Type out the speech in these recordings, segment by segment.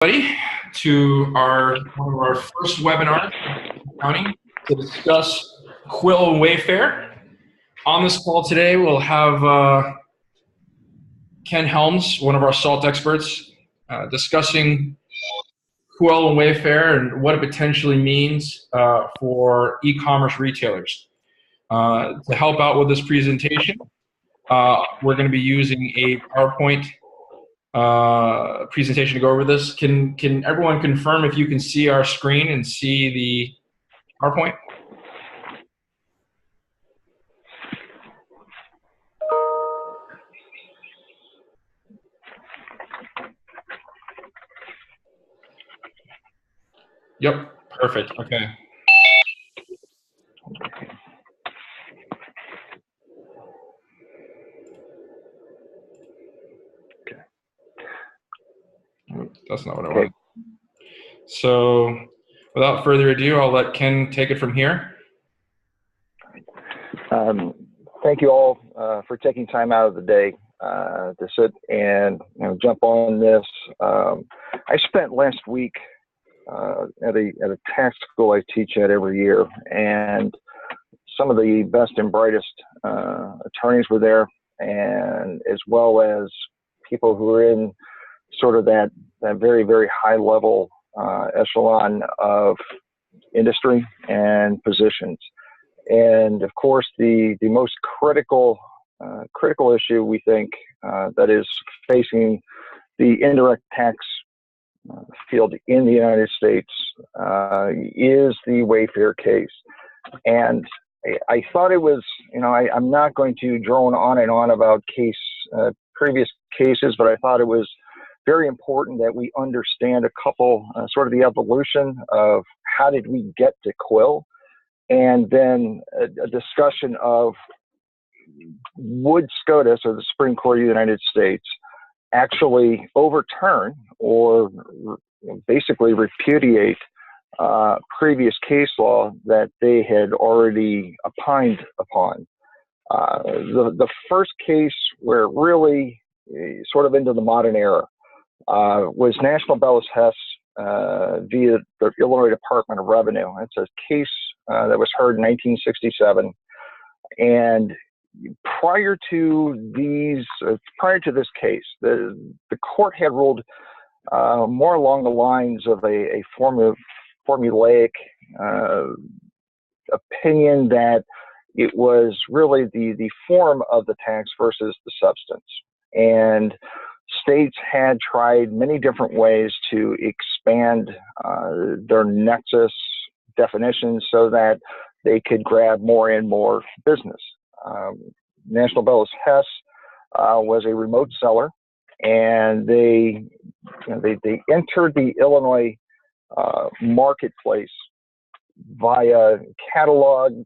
Everybody to one of our first webinars accounting to discuss Quill and Wayfair. On this call today, we'll have Ken Helms, one of our SALT experts, discussing Quill and Wayfair and what it potentially means for e-commerce retailers. To help out with this presentation, we're going to be using a PowerPoint presentation to go over this. Can everyone confirm if you can see our screen and see the PowerPoint? Yep, perfect. Okay. That's not what I wanted. So without further ado, I'll let Ken take it from here. Thank you all for taking time out of the day to sit and jump on this. I spent last week at a tax school I teach at every year, and some of the best and brightest attorneys were there, and as well as people who are in sort of that very, very high level echelon of industry and positions. And of course, the most critical issue we think that is facing the indirect tax field in the United States is the Wayfair case. And I thought it was, I'm not going to drone on and on about previous cases, but I thought it was very important that we understand a couple, sort of the evolution of how did we get to Quill, and then a discussion of would SCOTUS, or the Supreme Court of the United States, actually overturn or basically repudiate previous case law that they had already opined upon. The first case where it really sort of into the modern era was National Bellis Hess via the Illinois Department of Revenue. It's a case that was heard in 1967, and prior to this case, the court had ruled more along the lines of a formulaic opinion that it was really the form of the tax versus the substance. And states had tried many different ways to expand their nexus definitions so that they could grab more and more business. National Bellis Hess was a remote seller, and they entered the Illinois marketplace via catalogs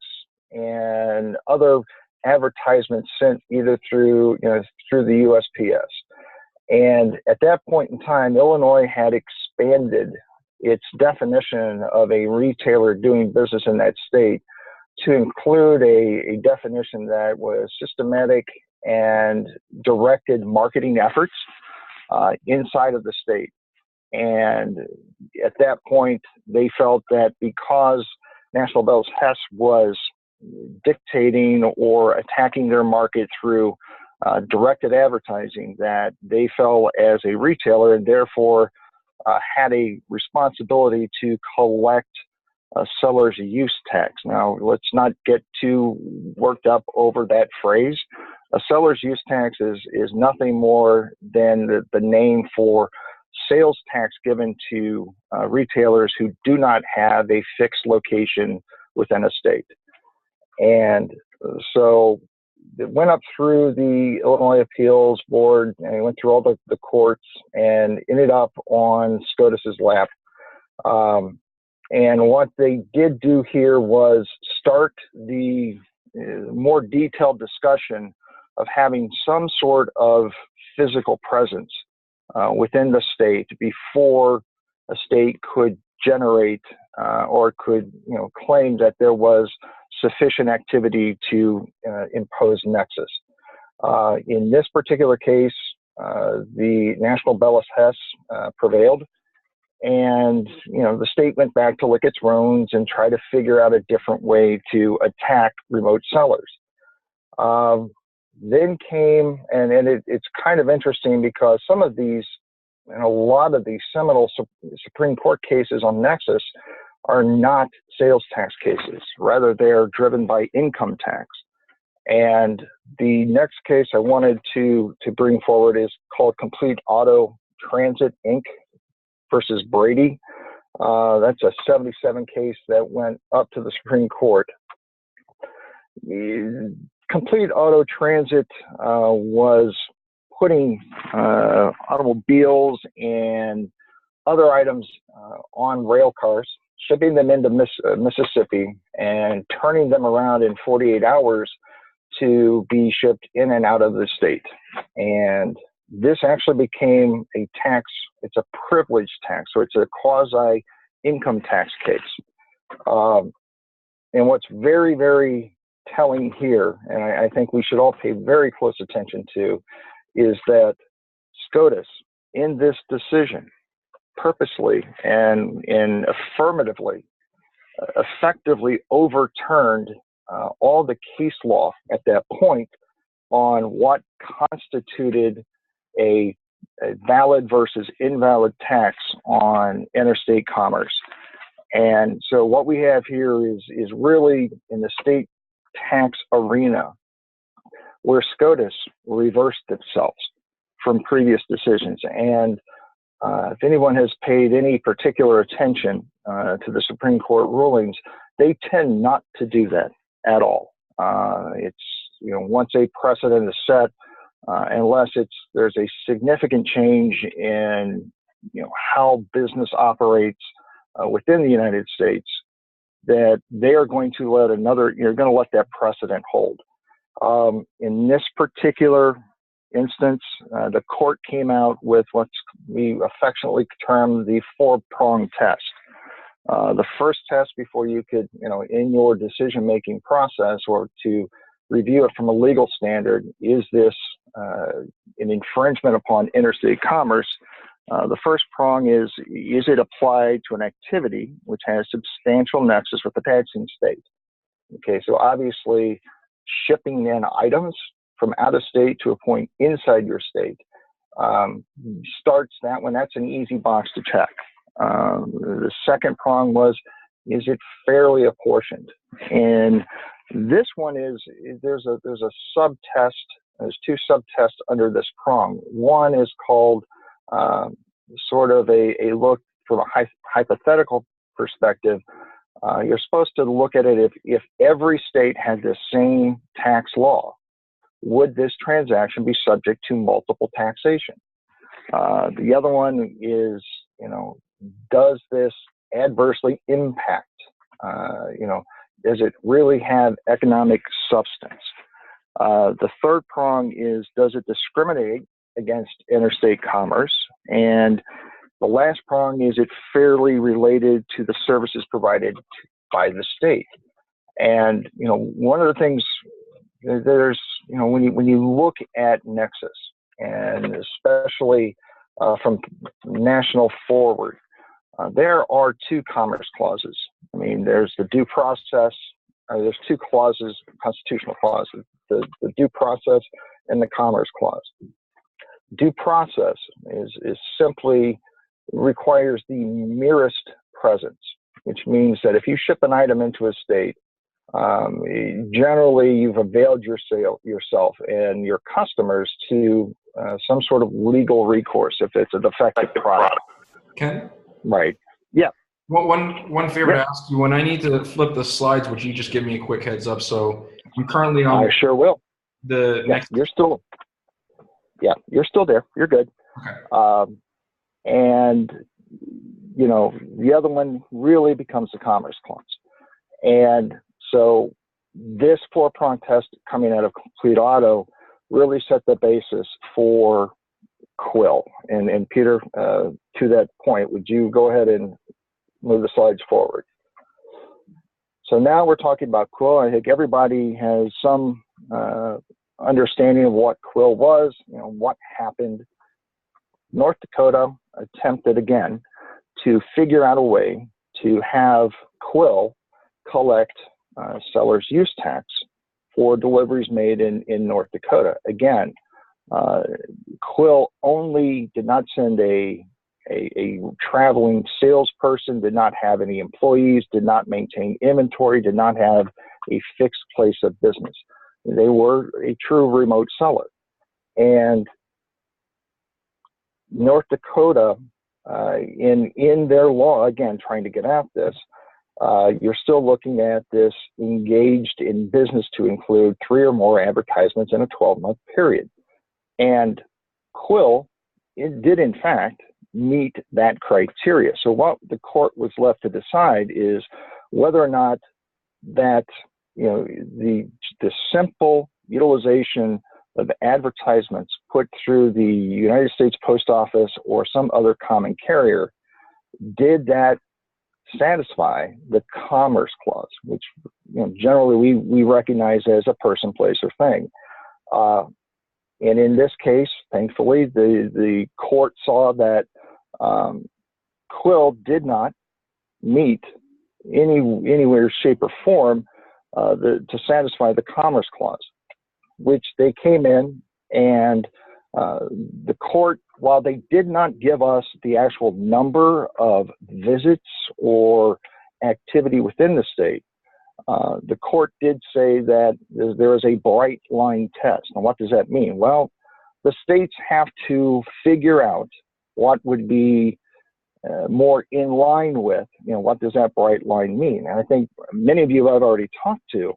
and other advertisements sent either through the USPS. And at that point in time, Illinois had expanded its definition of a retailer doing business in that state to include a definition that was systematic and directed marketing efforts inside of the state. And at that point, they felt that because National Bellis Hess was dictating or attacking their market through directed advertising, that they fell as a retailer and therefore had a responsibility to collect a seller's use tax. Now, let's not get too worked up over that phrase. A seller's use tax is nothing more than the name for sales tax given to retailers who do not have a fixed location within a state. And so it went up through the Illinois Appeals Board, and it went through all the courts and ended up on SCOTUS's lap. And what they did do here was start the more detailed discussion of having some sort of physical presence within the state before a state could generate or could claim that there was sufficient activity to impose nexus. In this particular case, the National Bellis Hess prevailed, and the state went back to lick its wounds and try to figure out a different way to attack remote sellers. Then came, and it's kind of interesting because some of these, and a lot of these seminal Supreme Court cases on Nexus are not sales tax cases. Rather, they're driven by income tax. And the next case I wanted to bring forward is called Complete Auto Transit Inc. versus Brady. That's a 77 case that went up to the Supreme Court. Complete Auto Transit was putting automobiles and other items on rail cars, shipping them into Mississippi, and turning them around in 48 hours to be shipped in and out of the state. And this actually became a tax. It's a privilege tax, so it's a quasi income tax case. And what's very, very telling here, and I think we should all pay very close attention to, is that SCOTUS, in this decision, purposely and affirmatively, effectively overturned all the case law at that point on what constituted a valid versus invalid tax on interstate commerce. And so what we have here is really in the state tax arena where SCOTUS reversed itself from previous decisions. And if anyone has paid any particular attention to the Supreme Court rulings, they tend not to do that at all. It's, once a precedent is set, unless there's a significant change in, how business operates within the United States, that they are going to you're going to let that precedent hold. In this particular instance, the court came out with what we affectionately term the four-prong test. The first test before you could, in your decision-making process or to review it from a legal standard, is this an infringement upon interstate commerce? The first prong is it applied to an activity which has substantial nexus with the taxing state? Okay, so obviously shipping in items from out of state to a point inside your state starts that one. That's an easy box to check. The second prong was, is it fairly apportioned? And this one there's a sub-test. There's two sub-tests under this prong. One is called sort of a look from a hypothetical perspective. You're supposed to look at it if every state had the same tax law, would this transaction be subject to multiple taxation? The other one is, does this adversely impact? Does it really have economic substance? The third prong is, does it discriminate against interstate commerce? And the last prong is, it fairly related to the services provided by the state? And, one of the things there's, when you look at Nexus, and especially from national forward, there are two commerce clauses. I mean, there's the due process, there's two clauses, constitutional clauses, the due process and the commerce clause. Due process is simply requires the merest presence, which means that if you ship an item into a state, generally you've availed yourself and your customers to some sort of legal recourse if it's a defective product. Ken? Right. Yeah. Well, one favor to ask you, when I need to flip the slides, would you just give me a quick heads up? So I'm currently on. I sure will. Next. You're still there. You're good. Okay. And the other one really becomes the commerce clause. And so this four-prong test coming out of Complete Auto really set the basis for Quill. And Peter, to that point, would you go ahead and move the slides forward? So now we're talking about Quill. I think everybody has some understanding of what Quill was, what happened. North Dakota attempted again to figure out a way to have Quill collect seller's use tax for deliveries made in North Dakota. Again, Quill only did not send a traveling salesperson, did not have any employees, did not maintain inventory, did not have a fixed place of business. They were a true remote seller. And North Dakota, in their law, again, trying to get at this, you're still looking at this engaged in business to include 3 or more advertisements in a 12-month period. And Quill, it did in fact meet that criteria. So what the court was left to decide is whether or not that, the simple utilization of advertisements put through the United States Post Office or some other common carrier, did that satisfy the Commerce Clause, which generally we recognize as a person, place, or thing. And in this case, thankfully, the court saw that Quill did not meet anywhere, shape, or form to satisfy the Commerce Clause, which they came in and the court, while they did not give us the actual number of visits or activity within the state, the court did say that there is a bright line test. And what does that mean? Well, the states have to figure out what would be more in line with, what does that bright line mean? And I think many of you I've already talked to,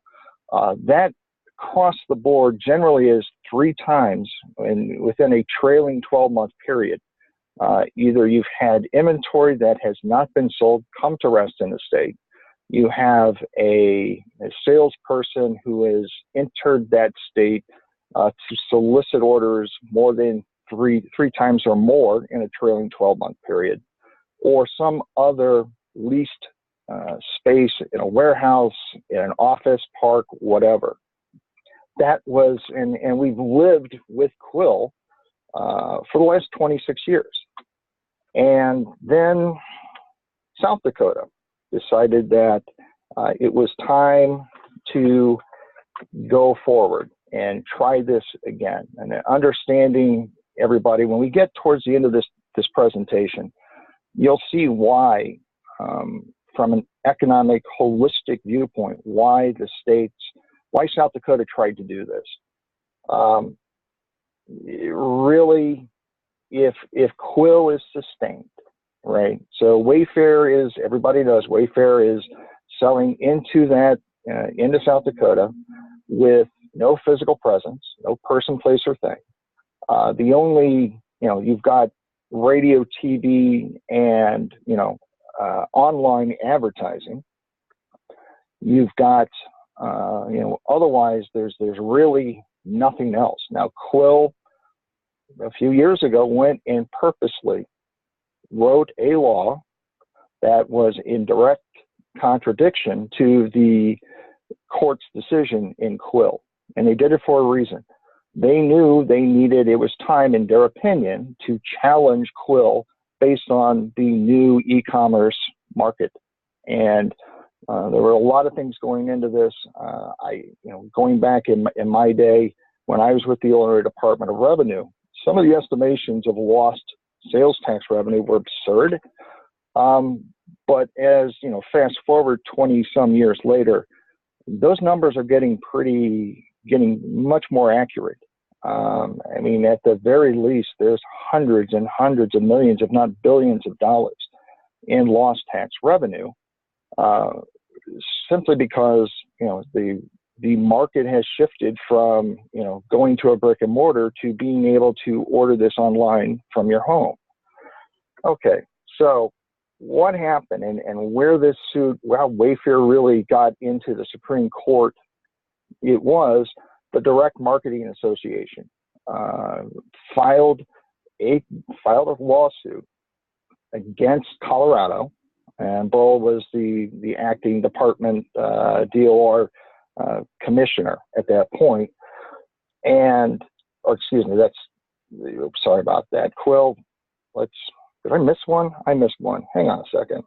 that across the board generally is 3 times within a trailing 12-month period. Either you've had inventory that has not been sold come to rest in the state, you have a salesperson who has entered that state to solicit orders more than three times or more in a trailing 12-month period, or some other leased space in a warehouse, in an office park, whatever. That was, and we've lived with Quill for the last 26 years. And then South Dakota decided that it was time to go forward and try this again. And understanding, everybody, when we get towards the end of this presentation, you'll see why, from an economic, holistic viewpoint, why South Dakota tried to do this. Really, if Quill is sustained, right? So Wayfair is, everybody knows Wayfair is selling into South Dakota with no physical presence, no person, place, or thing. The only, you've got radio, TV, and, online advertising. You've got, otherwise there's really nothing else. Now, Quill, a few years ago, went and purposely wrote a law that was in direct contradiction to the court's decision in Quill. And they did it for a reason. They knew it was time, in their opinion, to challenge Quill based on the new e-commerce market. And there were a lot of things going into this. Going back in my day when I was with the Illinois Department of Revenue, some of the estimations of lost sales tax revenue were absurd. But as fast forward 20 some years later, those numbers are getting much more accurate. At the very least, there's hundreds and hundreds of millions, if not billions of dollars in lost tax revenue, simply because, the market has shifted from, going to a brick and mortar to being able to order this online from your home. Okay, so what happened and where this suit, how Wayfair really got into the Supreme Court, it was the Direct Marketing Association filed a lawsuit against Colorado, and Burl was the acting department DOR commissioner at that point. Sorry about that. Quill, let's Did I miss one? I missed one. Hang on a second.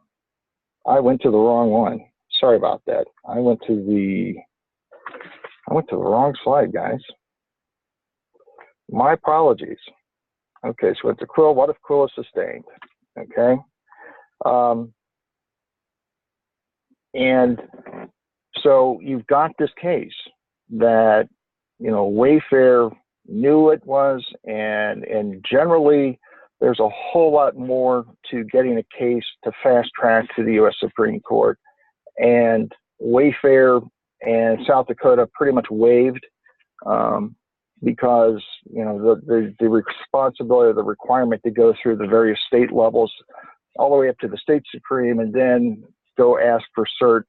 I went to the wrong one. Sorry about that. I went to the wrong slide, guys. My apologies. Okay, so it's a Quill. What if Quill is sustained? Okay. And so you've got this case that, Wayfair knew it was, and generally there's a whole lot more to getting a case to fast track to the U.S. Supreme Court. And Wayfair and South Dakota pretty much waived because, the responsibility, the requirement to go through the various state levels all the way up to the state Supreme and then go ask for cert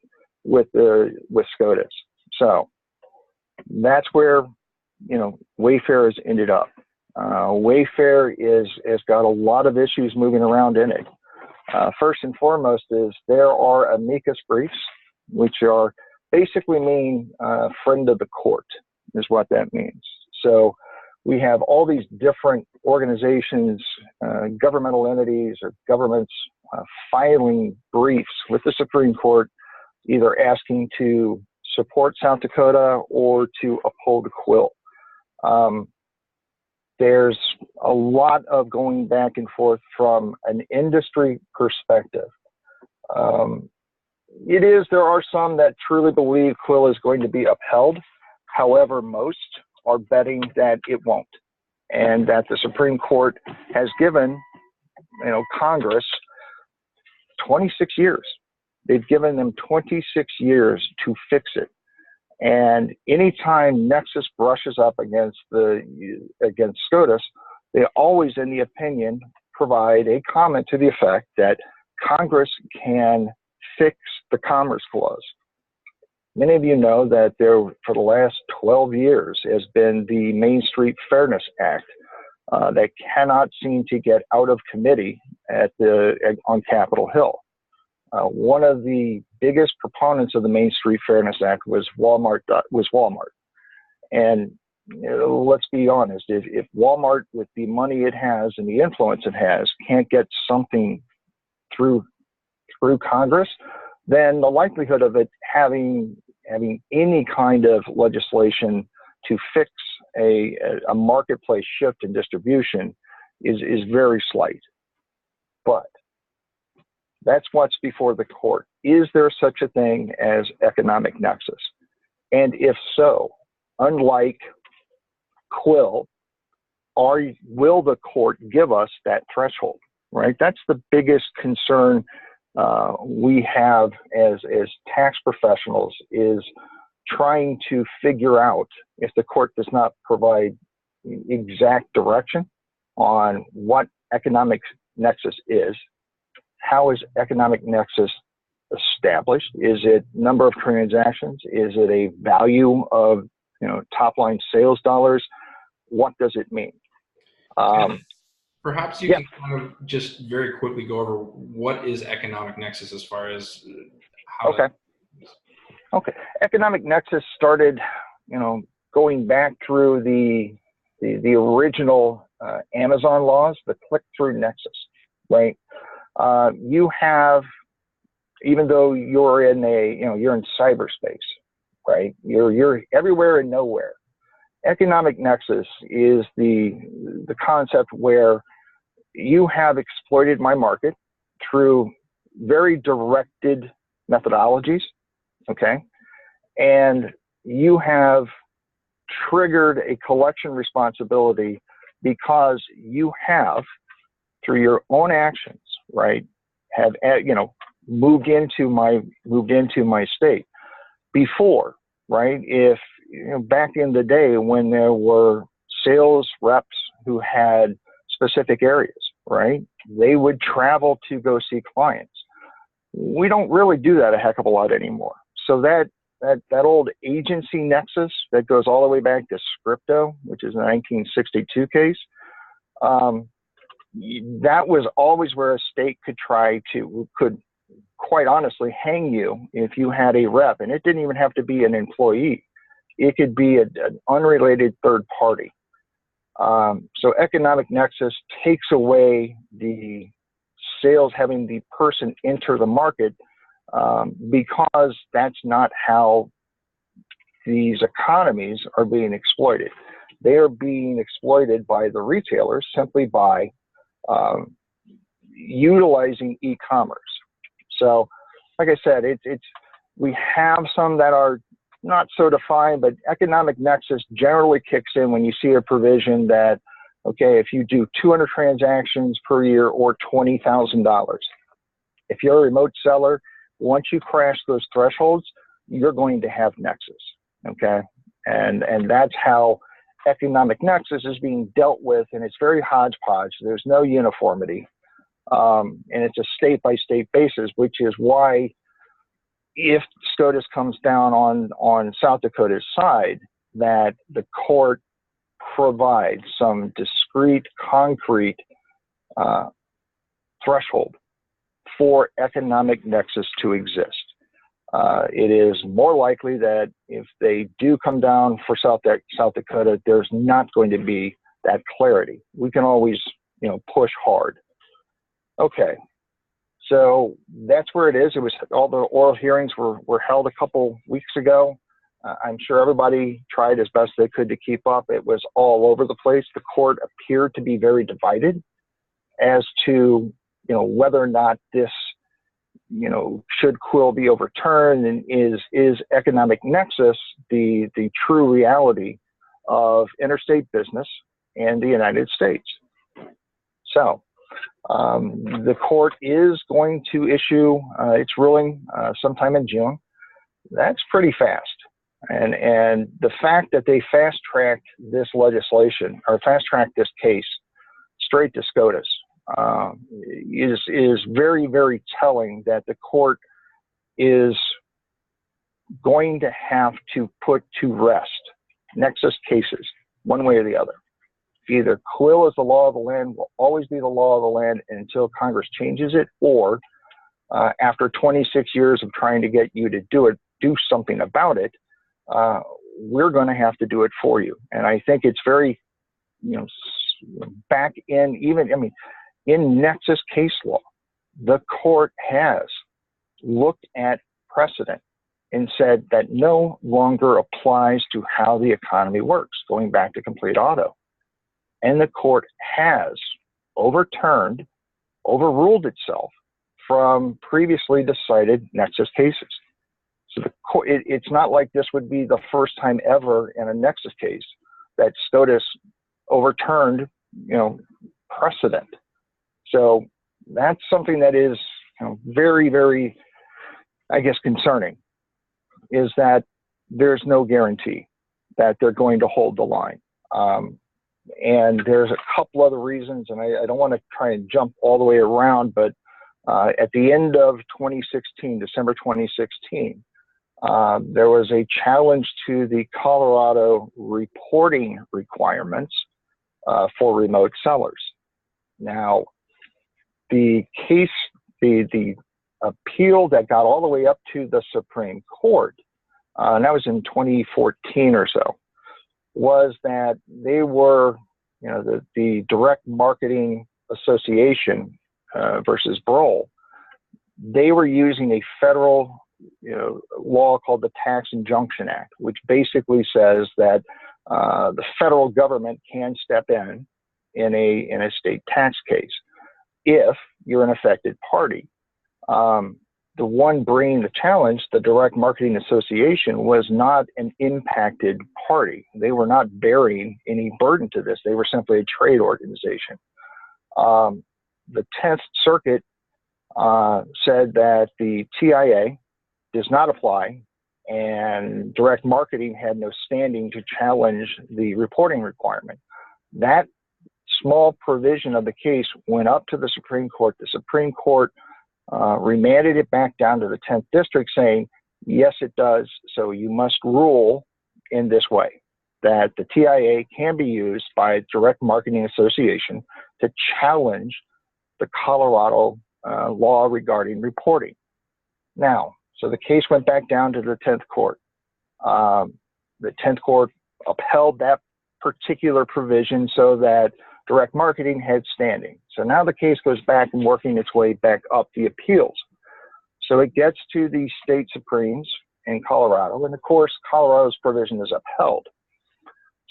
with SCOTUS. So that's where, Wayfair has ended up. Wayfair has got a lot of issues moving around in it. First and foremost is there are amicus briefs, which are basically mean friend of the court is what that means. So we have all these different organizations, governmental entities or governments filing briefs with the Supreme Court, either asking to support South Dakota or to uphold Quill. There's a lot of going back and forth from an industry perspective. There are some that truly believe Quill is going to be upheld. However, most are betting that it won't, and that the Supreme Court has given, Congress 26 years. They've given them 26 years to fix it. And anytime Nexus brushes up against SCOTUS, they always, in the opinion, provide a comment to the effect that Congress can fix the Commerce Clause. Many of you know that there, for the last 12 years, has been the Main Street Fairness Act that cannot seem to get out of committee on Capitol Hill. One of the biggest proponents of the Main Street Fairness Act was Walmart. And let's be honest, if Walmart, with the money it has and the influence it has, can't get something through Congress, then the likelihood of it having any kind of legislation to fix a marketplace shift in distribution is very slight. But that's what's before the court. Is there such a thing as economic nexus? And if so, unlike Quill, will the court give us that threshold, right? That's the biggest concern we have as tax professionals, is trying to figure out, if the court does not provide exact direction on what economic nexus is, how is economic nexus established? Is it number of transactions? Is it a value of top line sales dollars? What does it mean? Perhaps you can kind of just very quickly go over what is economic nexus as far as how. Okay. Economic nexus started, going back through the original Amazon laws, the click-through nexus, right? You have, even though you're in you're in cyberspace, right? You're everywhere and nowhere. Economic nexus is the concept where you have exploited my market through very directed methodologies, okay? And you have triggered a collection responsibility because you have, through your own actions, right, have moved into my state. Before, right, if back in the day when there were sales reps who had specific areas, right, they would travel to go see clients. We don't really do that a heck of a lot anymore. So that old agency nexus that goes all the way back to Scripto, which is a 1962 case, that was always where a state could quite honestly hang you if you had a rep, and it didn't even have to be an employee. It could be an unrelated third party. So economic nexus takes away the sales, having the person enter the market, because that's not how these economies are being exploited. They are being exploited by the retailers simply by utilizing e-commerce. So, like I said, we have some that are not so defined, but economic nexus generally kicks in when you see a provision that, okay, if you do 200 transactions per year or $20,000, if you're a remote seller, once you crash those thresholds, you're going to have nexus, okay? And that's how economic nexus is being dealt with, and it's very hodgepodge. There's no uniformity, and it's a state-by-state basis, which is why if SCOTUS comes down on South Dakota's side, that the court provides some discrete, concrete threshold for economic nexus to exist. It is more likely that if they do come down for South Dakota, there's not going to be that clarity. We can always, push hard. Okay, so that's where it is. It was all the oral hearings were held a couple weeks ago. I'm sure everybody tried as best they could to keep up. It was all over the place. The court appeared to be very divided as to, whether or not this, should Quill be overturned, and is economic nexus the true reality of interstate business and the United States. So the court is going to issue its ruling sometime in June. That's pretty fast. And the fact that they fast-tracked this legislation, or fast-tracked this case straight to SCOTUS, is very, very telling that the court is going to have to put to rest nexus cases one way or the other. Either Quill is the law of the land, will always be the law of the land until Congress changes it, or after 26 years of trying to get you to do something about it, we're going to have to do it for you. And I think it's very, back in in nexus case law, the court has looked at precedent and said that no longer applies to how the economy works, going back to complete auto. And the court has overruled itself from previously decided nexus cases. So it's not like this would be the first time ever in a nexus case that SCOTUS overturned, precedent. So that's something that is very, very, concerning, is that there's no guarantee that they're going to hold the line. And there's a couple other reasons, and I don't want to try and jump all the way around, but at the end of 2016, December 2016, there was a challenge to the Colorado reporting requirements for remote sellers. Now, the case, the appeal that got all the way up to the Supreme Court, and that was in 2014 or so, was that they were, the Direct Marketing Association versus Broll, they were using a federal law called the Tax Injunction Act, which basically says that the federal government can step in a state tax case if you're an affected party. The one bringing the challenge, the Direct Marketing Association, was not an impacted party. They were not bearing any burden to this. They were simply a trade organization. The 10th Circuit said that the TIA does not apply, and direct marketing had no standing to challenge the reporting requirement. That small provision of the case went up to the Supreme Court. The Supreme Court remanded it back down to the 10th District, saying, yes, it does. So you must rule in this way, that the TIA can be used by a Direct Marketing Association to challenge the Colorado law regarding reporting. Now, so the case went back down to the 10th Court. The 10th Court upheld that particular provision so that direct marketing had standing. So now the case goes back and working its way back up the appeals. So it gets to the state supremes in Colorado, and of course, Colorado's provision is upheld.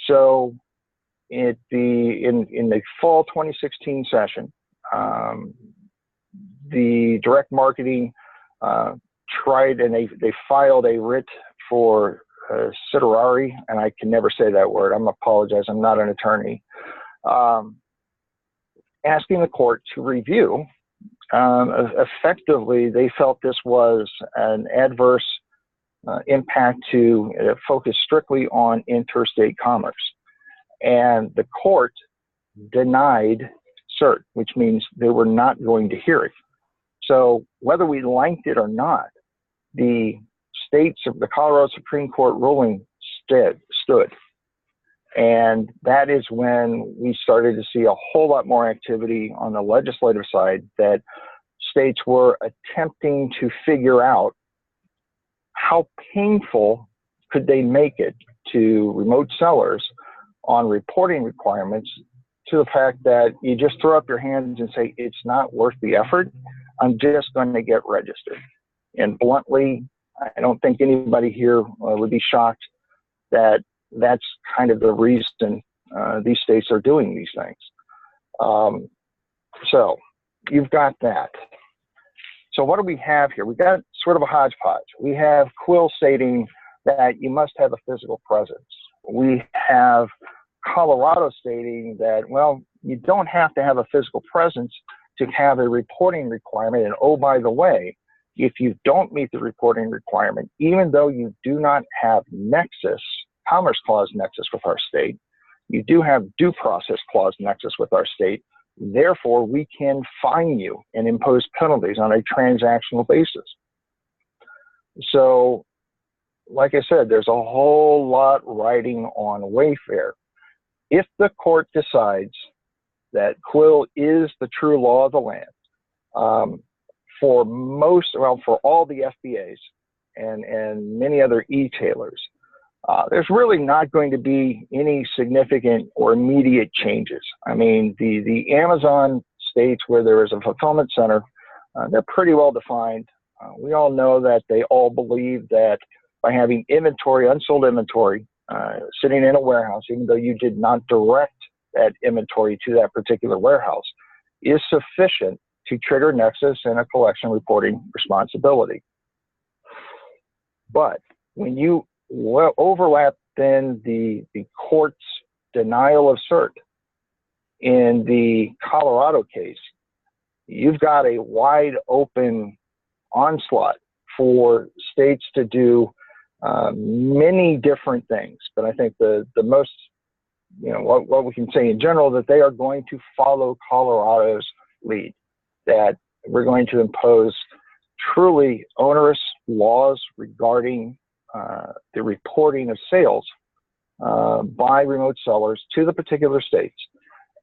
So in the fall 2016 session, the direct marketing tried, and they filed a writ for certiorari, and I can never say that word. I'm apologize. I'm not an attorney. Asking the court to review. Effectively, they felt this was an adverse impact to focus strictly on interstate commerce. And the court denied cert, which means they were not going to hear it. So whether we liked it or not, the Colorado Supreme Court ruling stood. And that is when we started to see a whole lot more activity on the legislative side, that states were attempting to figure out how painful could they make it to remote sellers on reporting requirements, to the fact that you just throw up your hands and say, it's not worth the effort. I'm just going to get registered. And bluntly, I don't think anybody here would be shocked that that's kind of the reason these states are doing these things. So you've got that. So what do we have here? We've got sort of a hodgepodge. We have Quill stating that you must have a physical presence. We have Colorado stating that, well, you don't have to have a physical presence to have a reporting requirement. And oh, by the way, if you don't meet the reporting requirement, even though you do not have nexus, Commerce Clause nexus with our state, you do have Due Process Clause nexus with our state. Therefore, we can fine you and impose penalties on a transactional basis. So, like I said, there's a whole lot riding on Wayfair. If the court decides that Quill is the true law of the land, for all the FBAs and many other e-tailers, there's really not going to be any significant or immediate changes. I mean, the Amazon states where there is a fulfillment center, they're pretty well defined. We all know that they all believe that by having inventory, unsold inventory, sitting in a warehouse, even though you did not direct that inventory to that particular warehouse, is sufficient to trigger nexus and a collection reporting responsibility. But when you overlap then the court's denial of cert in the Colorado case, you've got a wide open onslaught for states to do many different things. But I think the most, what we can say in general, that they are going to follow Colorado's lead, that we're going to impose truly onerous laws regarding the reporting of sales by remote sellers to the particular states,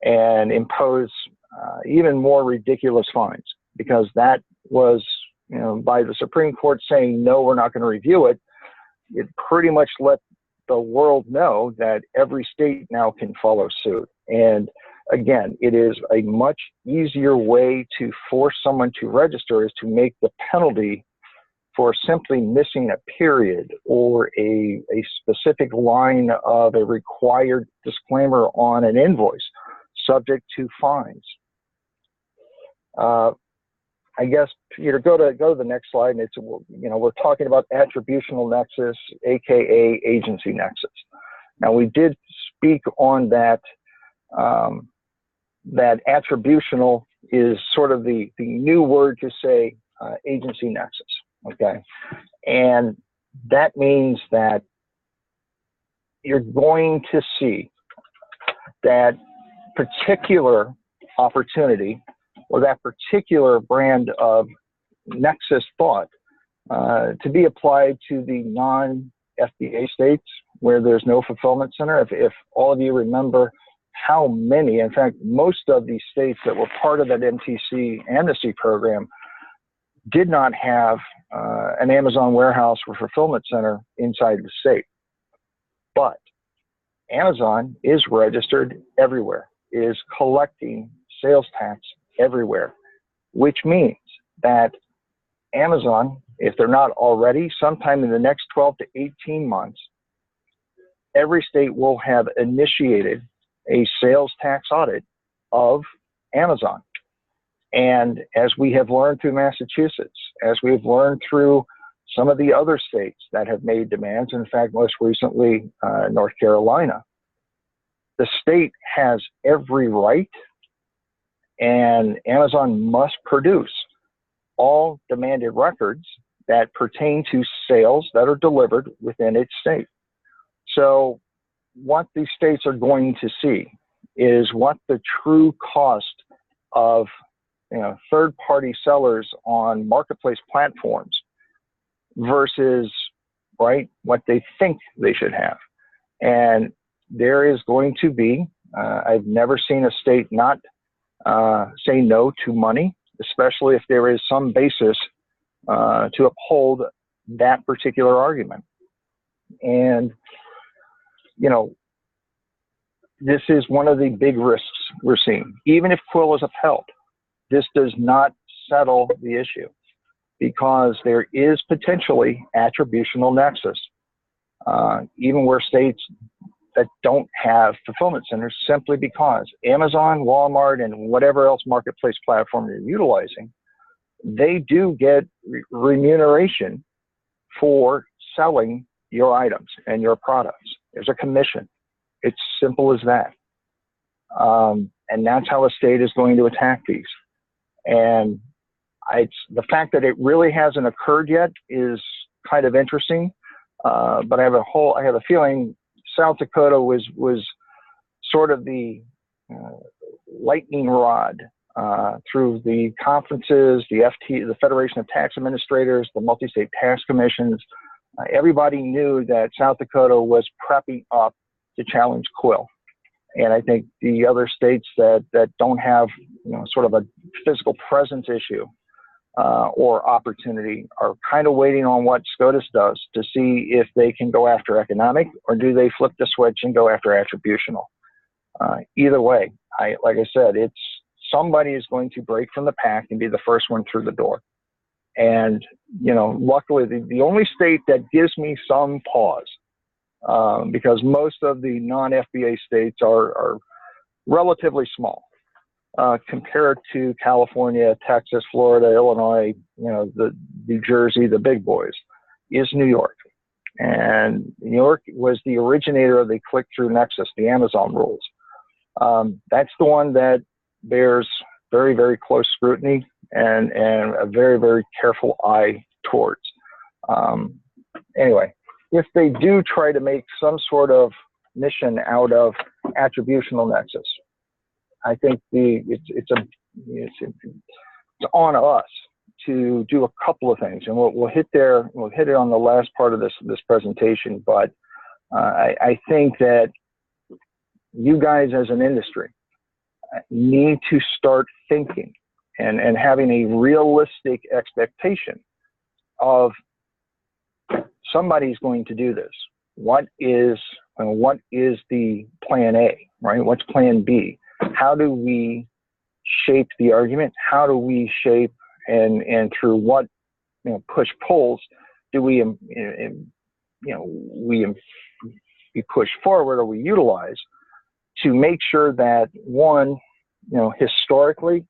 and impose even more ridiculous fines, because that was, by the Supreme Court saying, no, we're not going to review it, it pretty much let the world know that every state now can follow suit. And again, it is a much easier way to force someone to register is to make the penalty for simply missing a period or a specific line of a required disclaimer on an invoice, subject to fines. I guess, Peter, go to the next slide, and it's, we're talking about attributional nexus, aka agency nexus. Now, we did speak on that. That attributional is sort of the new word to say agency nexus. Okay, and that means that you're going to see that particular opportunity or that particular brand of nexus thought to be applied to the non-FBA states where there's no fulfillment center. If all of you remember how many, in fact, most of these states that were part of that MTC amnesty program did not have an Amazon warehouse or fulfillment center inside the state. But Amazon is registered everywhere. is collecting sales tax everywhere, which means that Amazon, if they're not already, sometime in the next 12 to 18 months, every state will have initiated a sales tax audit of Amazon. And as we have learned through Massachusetts, as we've learned through some of the other states that have made demands, in fact, most recently, North Carolina, the state has every right, and Amazon must produce all demanded records that pertain to sales that are delivered within its state. So what these states are going to see is what the true cost of third-party sellers on marketplace platforms versus what they think they should have. And there is going to be, I've never seen a state not say no to money, especially if there is some basis to uphold that particular argument. And, this is one of the big risks we're seeing. Even if Quill is upheld, this does not settle the issue because there is potentially attributional nexus, even where states that don't have fulfillment centers, simply because Amazon, Walmart, and whatever else marketplace platform you're utilizing, they do get remuneration for selling your items and your products. There's a commission. It's simple as that. And that's how a state is going to attack these. And the fact that it really hasn't occurred yet is kind of interesting. But I have a feeling South Dakota was sort of the lightning rod through the conferences, the Federation of Tax Administrators, the multi-state tax commissions. Everybody knew that South Dakota was prepping up to challenge Quill. And I think the other states that don't have sort of a physical presence issue or opportunity are kind of waiting on what SCOTUS does to see if they can go after economic, or do they flip the switch and go after attributional. Either way, like I said, somebody is going to break from the pack and be the first one through the door. And luckily, the only state that gives me some pause, because most of the non-FBA states are relatively small compared to California, Texas, Florida, Illinois, the New Jersey, the big boys, is New York. And New York was the originator of the click-through nexus, the Amazon rules. That's the one that bears very, very close scrutiny and a very, very careful eye towards. Anyway, if they do try to make some sort of mission out of attributional nexus, I think it's on us to do a couple of things, and we'll hit there. We'll hit it on the last part of this presentation. But I think that you guys, as an industry, need to start thinking and having a realistic expectation of somebody's going to do this. What is the plan A, right? What's plan B? How do we shape the argument? How do we shape and through what push pulls do we push forward or we utilize to make sure that, one, historically,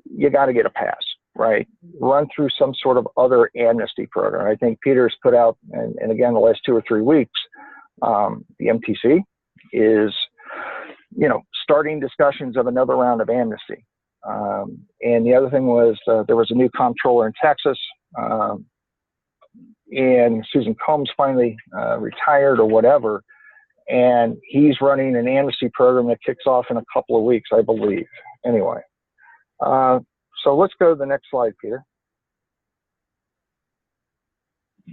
you got to get a pass, right? Run through some sort of other amnesty program. I think Peter's put out, and again, the last 2 or 3 weeks, the MTC is, starting discussions of another round of amnesty. And the other thing was there was a new comptroller in Texas, and Susan Combs finally retired or whatever, and he's running an amnesty program that kicks off in a couple of weeks, I believe. Anyway, so let's go to the next slide, Peter.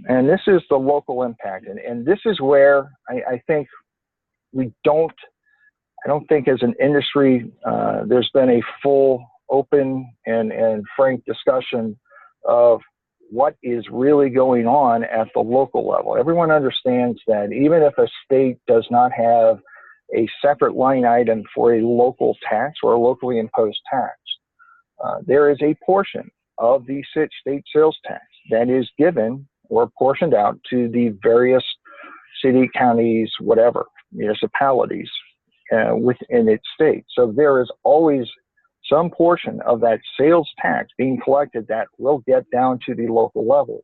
And this is the local impact, and this is where I think I don't think as an industry there's been a full, open, and frank discussion of what is really going on at the local level. Everyone understands that even if a state does not have a separate line item for a local tax or a locally imposed tax. There is a portion of the state sales tax that is given or portioned out to the various city, counties, whatever, municipalities within its state. So there is always some portion of that sales tax being collected that will get down to the local level.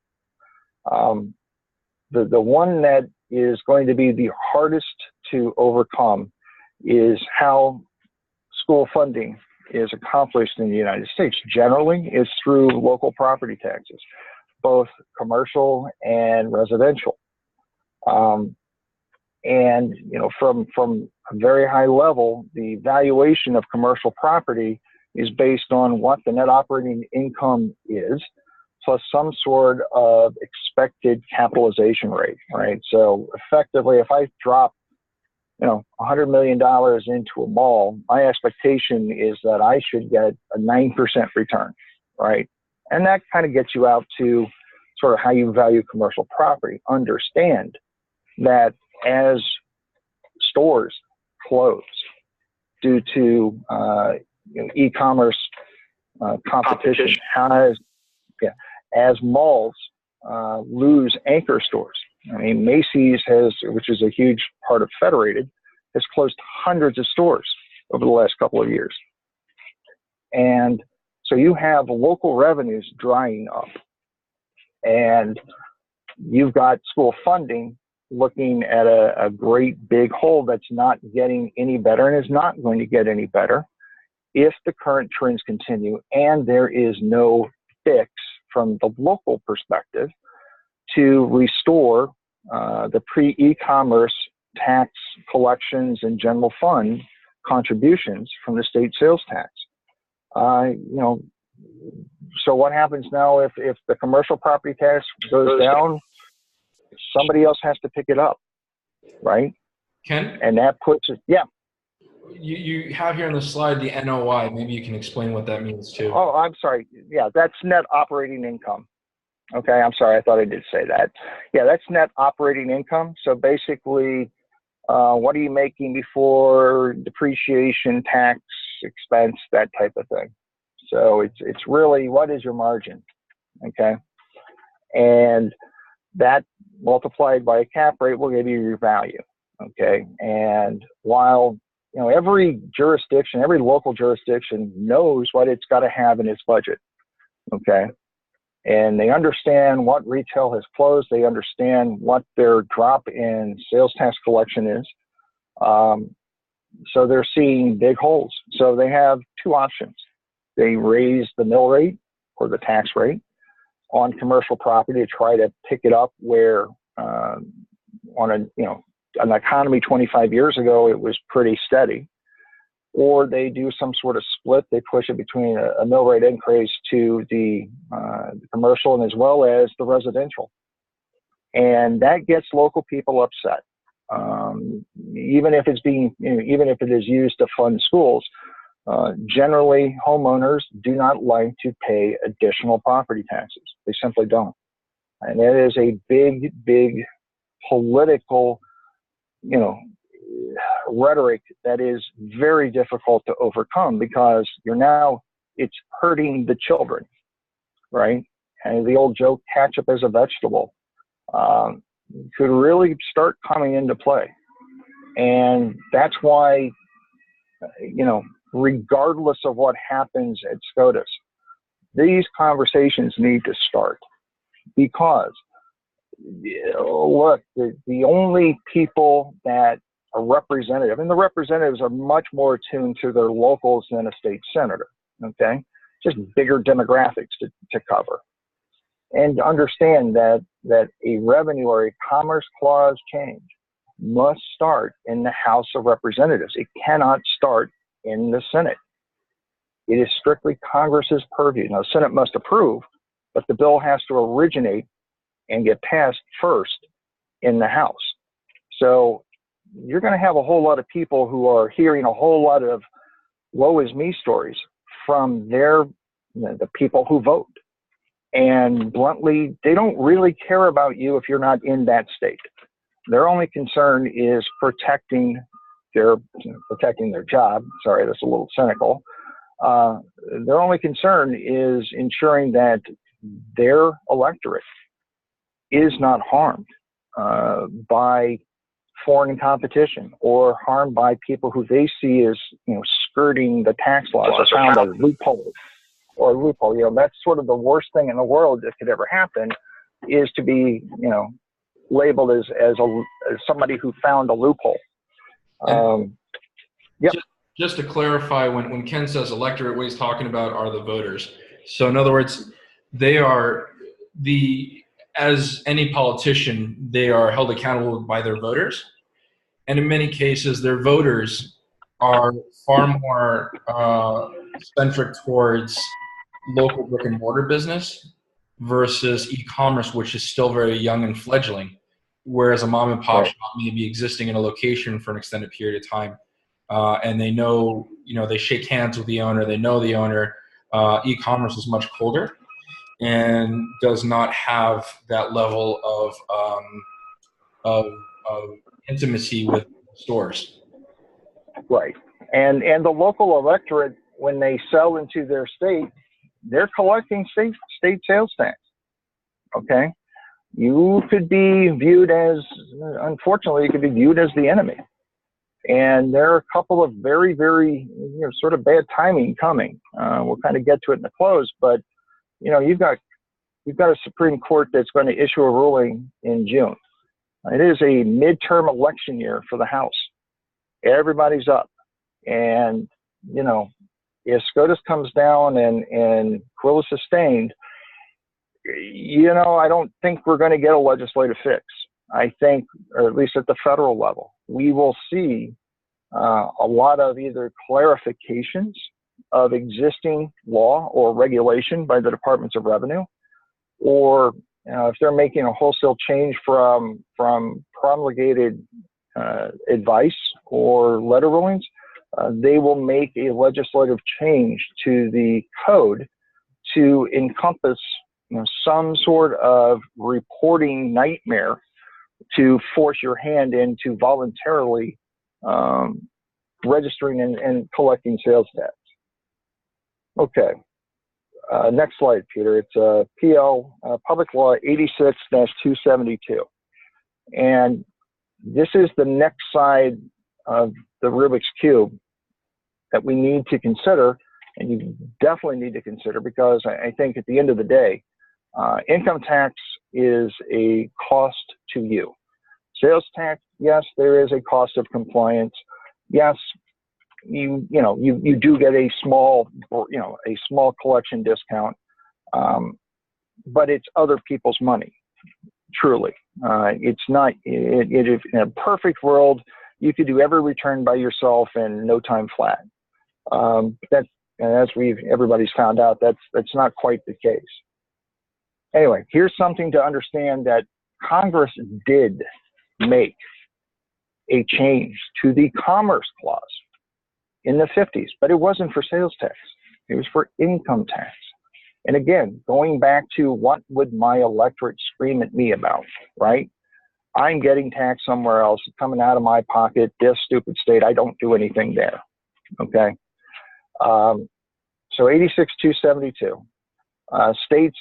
The one that is going to be the hardest to overcome is how school funding is accomplished in the United States. Generally, it's through local property taxes, both commercial and residential. And from a very high level, the valuation of commercial property is based on what the net operating income is, plus some sort of expected capitalization rate, right? So effectively, if I drop, $100 million into a mall, my expectation is that I should get a 9% return, right? And that kind of gets you out to sort of how you value commercial property. Understand that as stores close due to e-commerce competition, as malls lose anchor stores. I mean, Macy's which is a huge part of Federated, has closed hundreds of stores over the last couple of years. And so you have local revenues drying up, and you've got school funding looking at a great big hole that's not getting any better and is not going to get any better if the current trends continue, and there is no fix from the local perspective to restore the pre-e-commerce tax collections and general fund contributions from the state sales tax. So what happens now if the commercial property tax goes down? Somebody else has to pick it up, right? Ken? And that puts it, yeah. You have here on the slide the NOI. Maybe you can explain what that means too. Oh, I'm sorry. Yeah, that's net operating income. Okay, I'm sorry. I thought I did say that. Yeah, that's net operating income. So basically, what are you making before depreciation, tax, expense, that type of thing. So it's really, what is your margin? Okay, and that multiplied by a cap rate will give you your value. Okay, and while every jurisdiction, every local jurisdiction knows what it's got to have in its budget. Okay. And they understand what retail has closed. They understand what their drop in sales tax collection is. So they're seeing big holes. So they have two options. They raise the mill rate or the tax rate on commercial property to try to pick it up where on an economy 25 years ago, it was pretty steady. Or they do some sort of split. They push it between a mill rate increase to the commercial and as well as the residential. And that gets local people upset. Even if it is used to fund schools, generally homeowners do not like to pay additional property taxes. They simply don't. And it is a big, big political, rhetoric that is very difficult to overcome because it's hurting the children, right? And the old joke, ketchup as a vegetable, could really start coming into play. And that's why, regardless of what happens at SCOTUS, these conversations need to start because, look, the only people that a representative, and the representatives are much more attuned to their locals than a state senator, okay? Just bigger demographics to cover. And understand that a revenue or a commerce clause change must start in the House of Representatives. It cannot start in the Senate. It is strictly Congress's purview. Now, the Senate must approve, but the bill has to originate and get passed first in the House. So you're going to have a whole lot of people who are hearing a whole lot of woe is me stories from the people who vote. And bluntly, they don't really care about you if you're not in that state. Their only concern is protecting they're protecting their job. Sorry, that's a little cynical. Their only concern is ensuring that their electorate is not harmed by foreign competition or harmed by people who they see as skirting the tax laws or found a loophole or a loophole. That's sort of the worst thing in the world that could ever happen, is to be labeled as somebody who found a loophole. Yep. Just to clarify, when Ken says electorate, what he's talking about are the voters. So in other words, they are as any politician, they are held accountable by their voters. And in many cases, their voters are far more centric towards local brick and mortar business versus e-commerce, which is still very young and fledgling, whereas a mom and pop shop may be existing in a location for an extended period of time. And they know, they shake hands with the owner, they know the owner. E-commerce is much colder and does not have that level of intimacy with stores. Right. And the local electorate, when they sell into their state, they're collecting state sales tax. Okay. You could be viewed as, unfortunately, you could be viewed as the enemy. And there are a couple of very, very sort of bad timing coming. We'll kind of get to it in the close, but you've got a Supreme Court that's going to issue a ruling in June. It is a midterm election year for the House. Everybody's up, and if SCOTUS comes down and Quill is sustained, I don't think we're going to get a legislative fix. I think, or at least at the federal level, we will see a lot of either clarifications of existing law or regulation by the Departments of Revenue, or if they're making a wholesale change from promulgated advice or letter rulings, they will make a legislative change to the code to encompass some sort of reporting nightmare to force your hand into voluntarily registering and collecting sales tax. Okay. Next slide, Peter. It's PL, Public Law 86-272. And this is the next side of the Rubik's Cube that we need to consider, and you definitely need to consider, because I think at the end of the day, income tax is a cost to you. Sales tax, yes, there is a cost of compliance. Yes, you do get a small collection discount, but it's other people's money. Truly, it's not. In a perfect world, you could do every return by yourself in no time flat. As everybody's found out, that's not quite the case. Anyway, here's something to understand, that Congress did make a change to the Commerce Clause in the 50s, but it wasn't for sales tax. It was for income tax. And again, going back to what would my electorate scream at me about, right? I'm getting taxed somewhere else, coming out of my pocket, this stupid state, I don't do anything there, okay? So 86-272, states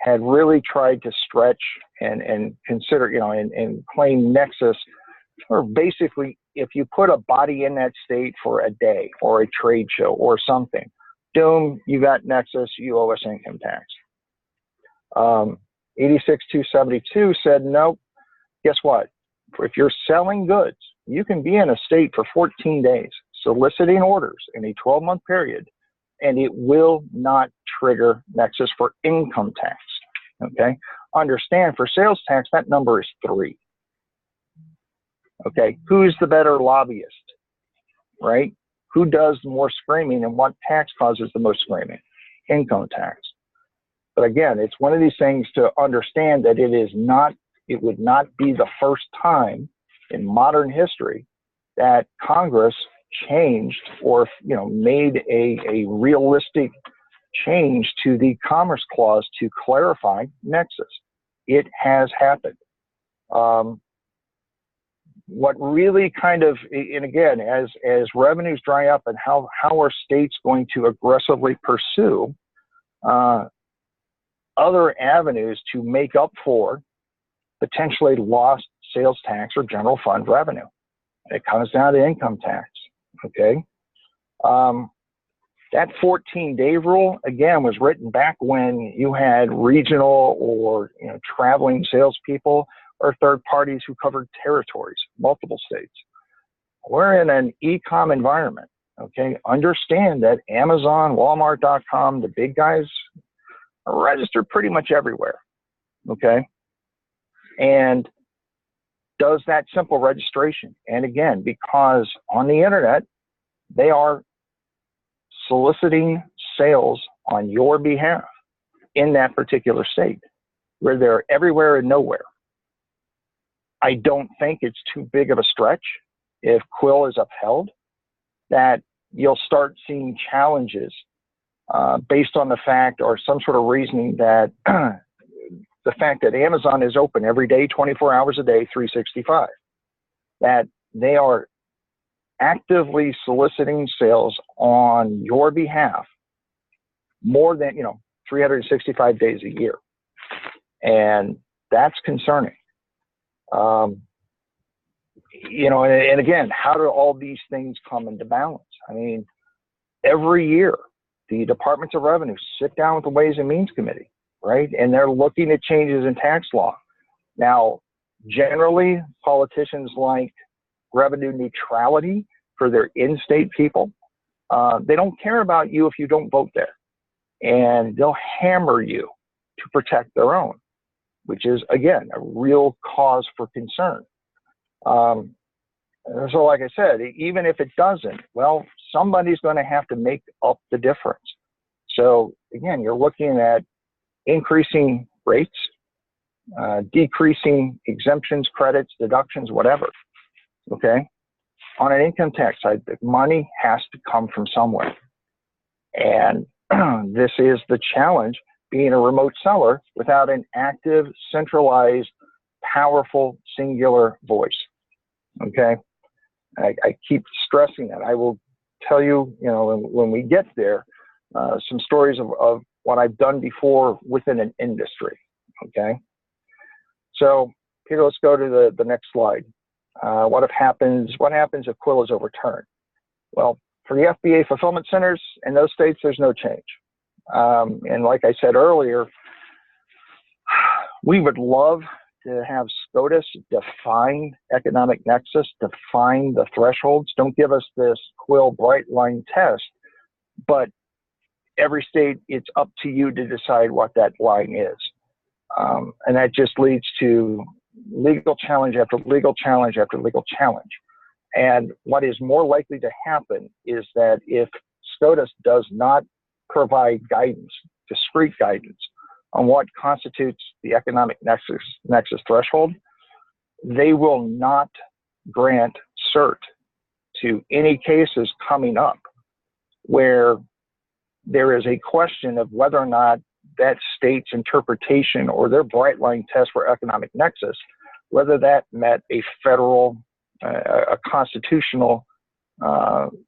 had really tried to stretch and consider, and claim nexus, or basically, if you put a body in that state for a day or a trade show or something, boom, you got nexus, you owe us income tax. 86-272 said, nope, guess what? If you're selling goods, you can be in a state for 14 days, soliciting orders in a 12-month period, and it will not trigger nexus for income tax, okay? Understand, for sales tax, that number is 3. Okay, who's the better lobbyist, right? Who does more screaming, and what tax causes the most screaming? Income tax. But again, it's one of these things to understand that it would not be the first time in modern history that Congress changed or made a realistic change to the Commerce Clause to clarify nexus. It has happened. what really kind of, and again, as revenues dry up, and how are states going to aggressively pursue other avenues to make up for potentially lost sales tax or general fund revenue? It comes down to income tax. Okay. That 14-day rule, again, was written back when you had regional or traveling salespeople or third parties who covered territories, multiple states. We're in an e-com environment. Okay. Understand that Amazon, Walmart.com, the big guys are registered pretty much everywhere. Okay. And does that simple registration. And again, because on the internet, they are soliciting sales on your behalf in that particular state, where they're everywhere and nowhere. I don't think it's too big of a stretch if Quill is upheld that you'll start seeing challenges based on the fact or some sort of reasoning that the fact that Amazon is open every day, 24 hours a day, 365, that they are actively soliciting sales on your behalf more than 365 days a year, and that's concerning. And again, how do all these things come into balance? I mean, every year the departments of revenue sit down with the Ways and Means Committee, right? And they're looking at changes in tax law. Now, generally, politicians like revenue neutrality for their in-state people. They don't care about you if you don't vote there. And they'll hammer you to protect their own, which is, again, a real cause for concern. So like I said, even if it doesn't, well, somebody's going to have to make up the difference. So again, you're looking at increasing rates, decreasing exemptions, credits, deductions, whatever. Okay. On an income tax side, the money has to come from somewhere. And this is the challenge, being a remote seller without an active, centralized, powerful, singular voice. Okay. I keep stressing that. I will tell you, when we get there, some stories of what I've done before within an industry. Okay. So here, let's go to the next slide. What happens if Quill is overturned? Well, for the FBA fulfillment centers in those states, there's no change. And like I said earlier, we would love to have SCOTUS define economic nexus, define the thresholds. Don't give us this Quill bright line test, but every state, it's up to you to decide what that line is. And that just leads to legal challenge after legal challenge after legal challenge. And what is more likely to happen is that if SCOTUS does not provide guidance, discrete guidance, on what constitutes the economic nexus threshold, they will not grant cert to any cases coming up where there is a question of whether or not that state's interpretation or their bright line test for economic nexus, whether that met a federal, a constitutional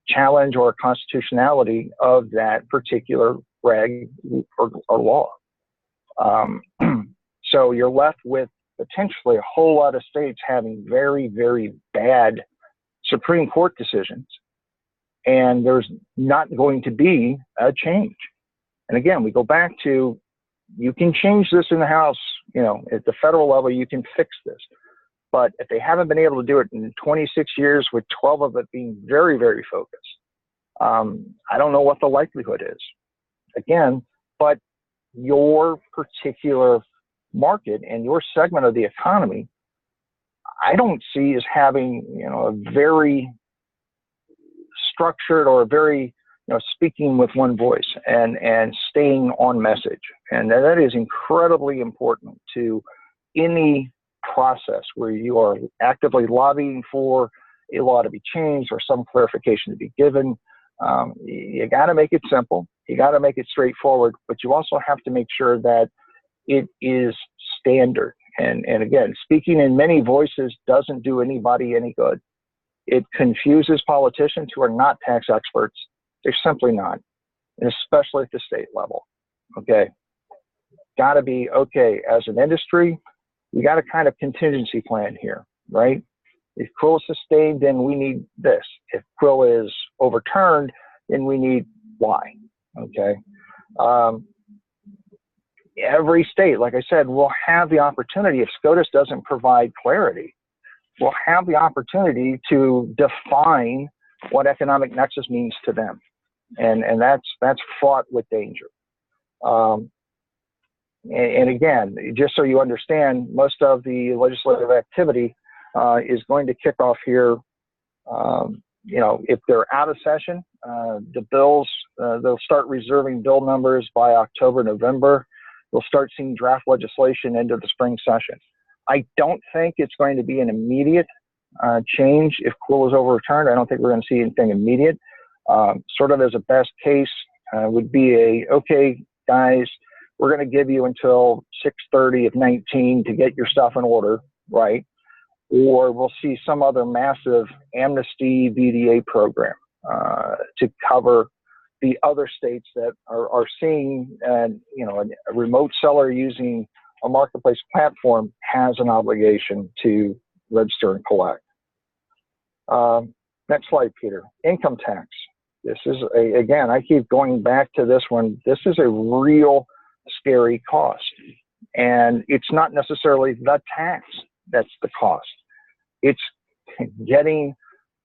challenge or constitutionality of that particular reg or law. So you're left with potentially a whole lot of states having very, very bad Supreme Court decisions, and there's not going to be a change. And again, we go back to, you can change this in the House, at the federal level, you can fix this. But if they haven't been able to do it in 26 years, with 12 of it being very, very focused, I don't know what the likelihood is. Again, but your particular market and your segment of the economy, I don't see as having, a very structured or very, speaking with one voice and staying on message. And that is incredibly important to any process where you are actively lobbying for a law to be changed or some clarification to be given. You got to make it simple. You got to make it straightforward, but you also have to make sure that it is standard And again, speaking in many voices doesn't do anybody any good. It confuses politicians who are not tax experts. They're simply not, and especially at the state level. Okay, got to be okay as an industry. We got a kind of contingency plan here, right? If Quill is sustained, then we need this. If Quill is overturned, then we need Y. Okay. Every state, like I said, will have the opportunity. If SCOTUS doesn't provide clarity, will have the opportunity to define what economic nexus means to them, and that's fraught with danger. And again, just so you understand, most of the legislative activity is going to kick off here. You know, if they're out of session, the bills, they'll start reserving bill numbers by October, November. We'll start seeing draft legislation into the spring session. I don't think it's going to be an immediate change if Quill is overturned. I don't think we're going to see anything immediate. Sort of as a best case would be okay, guys, we're going to give you until 6/30 of 19 to get your stuff in order, right? Or we'll see some other massive amnesty VDA program to cover the other states that are seeing, you know, a remote seller using a marketplace platform has an obligation to register and collect. Next slide, Peter. Income tax. This is, again, I keep going back to this one. This is a real scary cost. And it's not necessarily the tax that's the cost. It's getting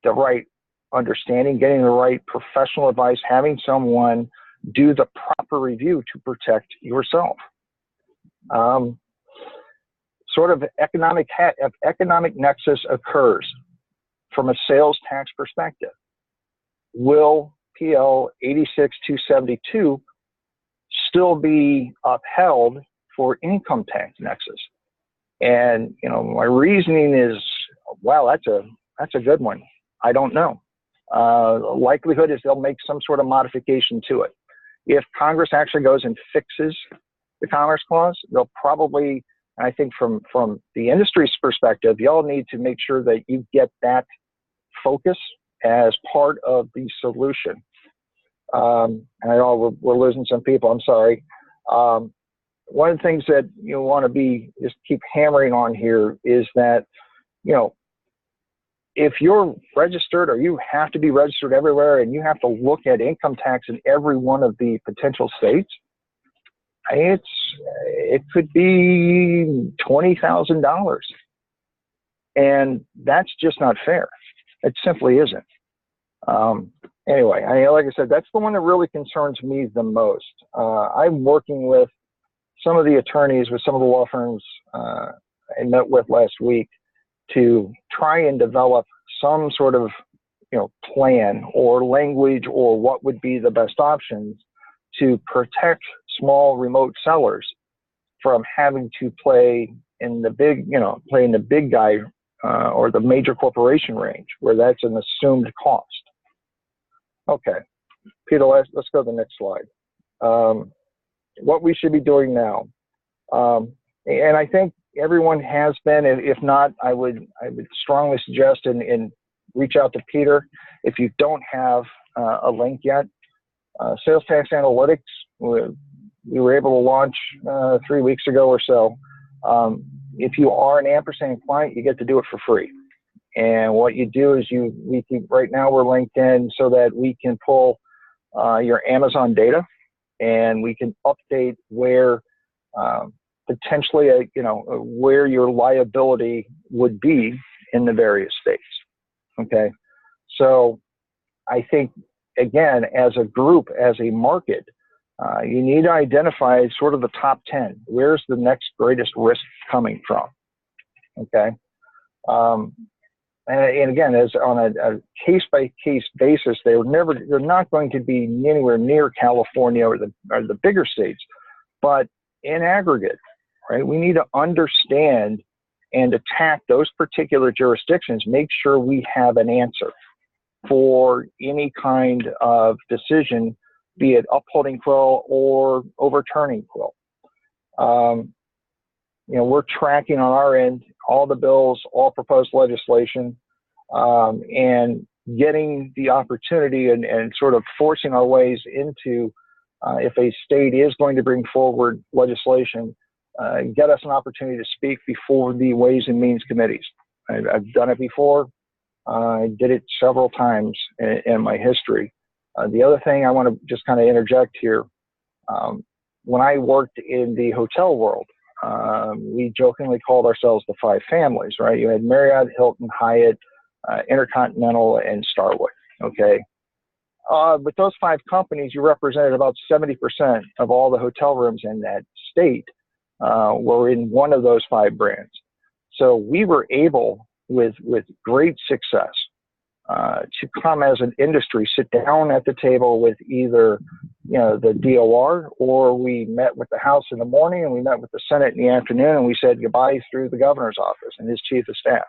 the right understanding, getting the right professional advice, having someone do the proper review to protect yourself. Sort of economic nexus occurs from a sales tax perspective. Will PL 86272 still be upheld for income tax nexus? And you know, my reasoning is, wow, that's a good one. I don't know. Likelihood is they'll make some sort of modification to it. If Congress actually goes and fixes the Commerce Clause, they'll probably, I think from the industry's perspective, y'all need to make sure that you get that focus as part of the solution. And I know we're losing some people, I'm sorry. One of the things that you want to just keep hammering on here is that, you know, if you're registered or you have to be registered everywhere and you have to look at income tax in every one of the potential states, it could be $20,000. And that's just not fair. It simply isn't. Anyway, like I said, that's the one that really concerns me the most. I'm working with some of the attorneys with some of the law firms I met with last week to try and develop some sort of, you know, plan or language or what would be the best options to protect small remote sellers from having to play in the big, you know, play in the big guy or the major corporation range where that's an assumed cost. Okay, Peter, let's go to the next slide. What we should be doing now. And I think everyone has been, if not, I would strongly suggest and reach out to Peter if you don't have a link yet. Sales Tax Analytics, we were able to launch 3 weeks ago or so. If you are an Ampersand client, you get to do it for free. And what you do is right now we're linked in so that we can pull your Amazon data and we can update where potentially, you know, where your liability would be in the various states. Okay. So I think, again, as a group, as a market, you need to identify sort of the top 10. Where's the next greatest risk coming from? Okay. And again, as on a case-by-case basis, they're not going to be anywhere near California or the bigger states, but in aggregate, right? We need to understand and attack those particular jurisdictions, make sure we have an answer for any kind of decision, be it upholding Quill or overturning Quill. we're tracking on our end all the bills, all proposed legislation, and getting the opportunity and sort of forcing our ways into, if a state is going to bring forward legislation, get us an opportunity to speak before the Ways and Means committees. I've done it before. I did it several times in my history. The other thing I want to just kind of interject here, when I worked in the hotel world, we jokingly called ourselves the five families, right? You had Marriott, Hilton, Hyatt, Intercontinental, and Starwood, okay? With those five companies, you represented about 70% of all the hotel rooms in that state were in one of those five brands. So we were able, with great success, to come as an industry, sit down at the table with either the DOR, or we met with the House in the morning and we met with the Senate in the afternoon, and we said goodbye through the governor's office and his chief of staff.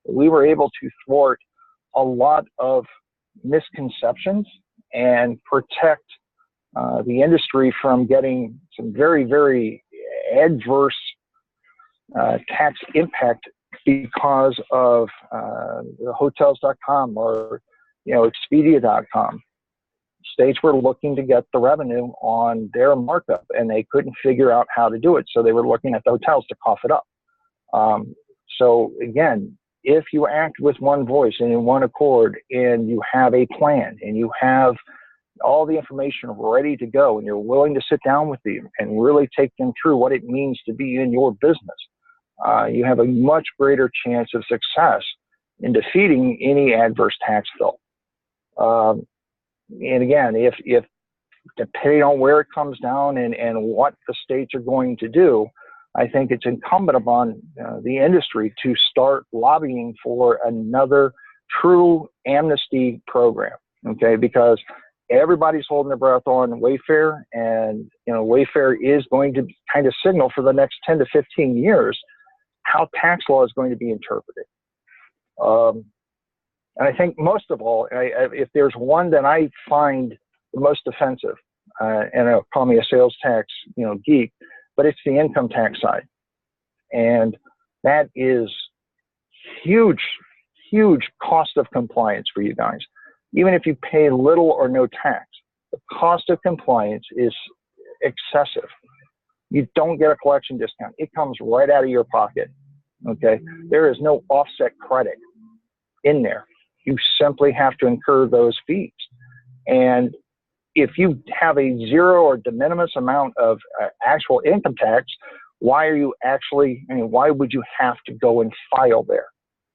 We were able to thwart a lot of misconceptions and protect the industry from getting some very, very adverse tax impact because of hotels.com or Expedia.com. States were looking to get the revenue on their markup, and they couldn't figure out how to do it, so they were looking at the hotels to cough it up. So again, if you act with one voice and in one accord, and you have a plan, and you have all the information ready to go, and you're willing to sit down with them and really take them through what it means to be in your business, you have a much greater chance of success in defeating any adverse tax bill. And again, if depending on where it comes down and what the states are going to do, I think it's incumbent upon the industry to start lobbying for another true amnesty program, okay? Because everybody's holding their breath on Wayfair, and Wayfair is going to kind of signal for the next 10 to 15 years how tax law is going to be interpreted. And I think most of all, if there's one that I find the most offensive, and they'll call me a sales tax geek, but it's the income tax side. And that is huge, huge cost of compliance for you guys. Even if you pay little or no tax, the cost of compliance is excessive. You don't get a collection discount. It comes right out of your pocket, okay? There is no offset credit in there. You simply have to incur those fees. And if you have a zero or de minimis amount of actual income tax, why are you actually, why would you have to go and file there?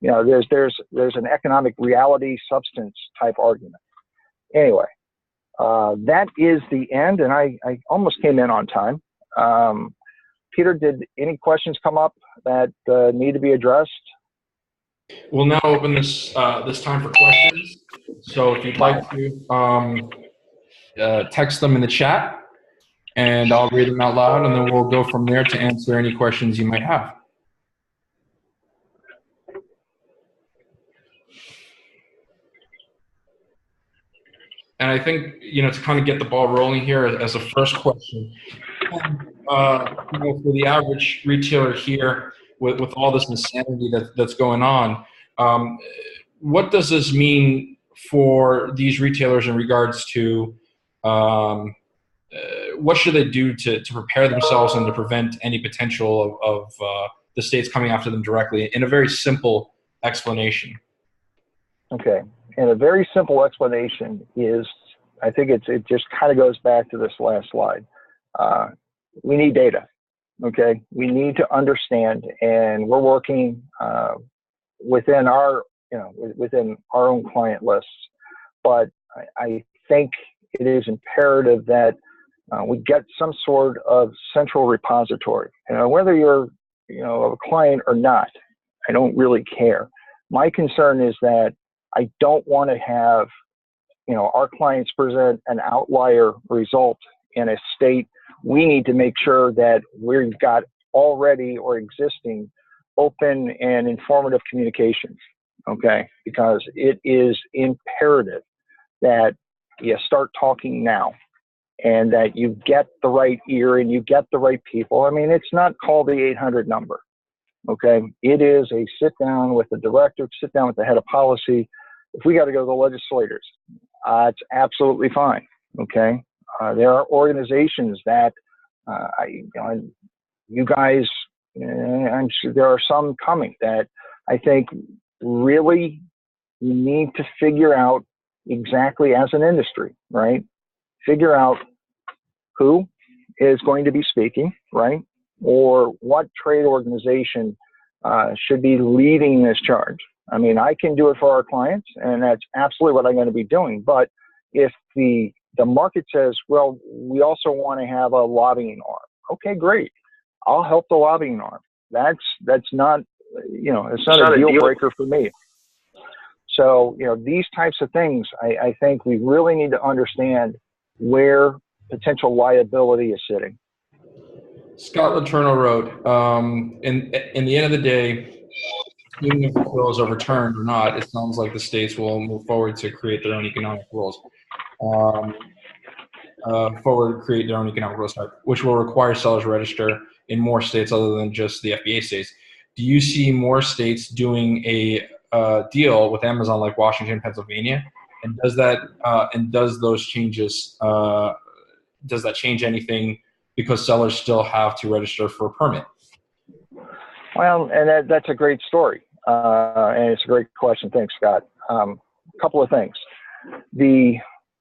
There's an economic reality substance type argument. Anyway, that is the end, and I almost came in on time. Peter, did any questions come up that need to be addressed? We'll now open this time for questions. So if you'd like to text them in the chat, and I'll read them out loud, and then we'll go from there to answer any questions you might have. And I think, to kind of get the ball rolling here as a first question, for the average retailer here, with all this insanity that's going on, what does this mean for these retailers in regards to what should they do to prepare themselves and to prevent any potential of the states coming after them directly, in a very simple explanation? Okay, and a very simple explanation is, I think it just kind of goes back to this last slide. We need data, okay? We need to understand, and we're working within our, within our own client lists. But I think it is imperative that we get some sort of central repository. Whether you're, a client or not, I don't really care. My concern is that I don't want to have, our clients present an outlier result in a state. We need to make sure that we've got already or existing open and informative communications, okay? Because it is imperative that you start talking now. and that you get the right ear and you get the right people. I mean, it's not called the 800 number. Okay. It is a sit down with the director, sit down with the head of policy. If we got to go to the legislators, it's absolutely fine. Okay. There are organizations that, you guys, I'm sure there are some coming that I think really you need to figure out exactly as an industry, right? Figure out who is going to be speaking, right? Or what trade organization should be leading this charge. I mean, I can do it for our clients, and that's absolutely what I'm going to be doing. But if the market says, well, we also want to have a lobbying arm, okay, great. I'll help the lobbying arm. That's not, it's not a deal breaker for me. So, these types of things, I think we really need to understand where potential liability is sitting. Scott Letourneau wrote, in the end of the day, even if the bill is overturned or not, it sounds like the states will move forward to create their own economic rules. Which will require sellers to register in more states other than just the FBA states. Do you see more states doing a deal with Amazon like Washington, Pennsylvania? And does those changes, does that change anything because sellers still have to register for a permit? Well, and that's a great story. And it's a great question. Thanks, Scott. A couple of things.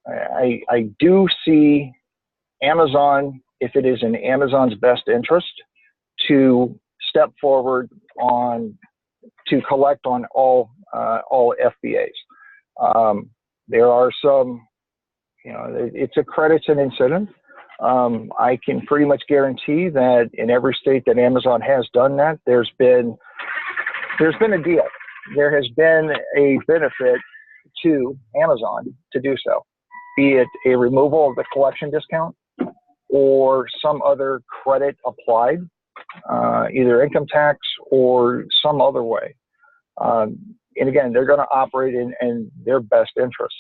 I do see Amazon, if it is in Amazon's best interest, to step forward to collect on all FBAs. There are some, it's a credits and incentive. I can pretty much guarantee that in every state that Amazon has done that, there's been a deal. There has been a benefit to Amazon to do so, be it a removal of the collection discount or some other credit applied, either income tax or some other way. And again, they're going to operate in their best interests.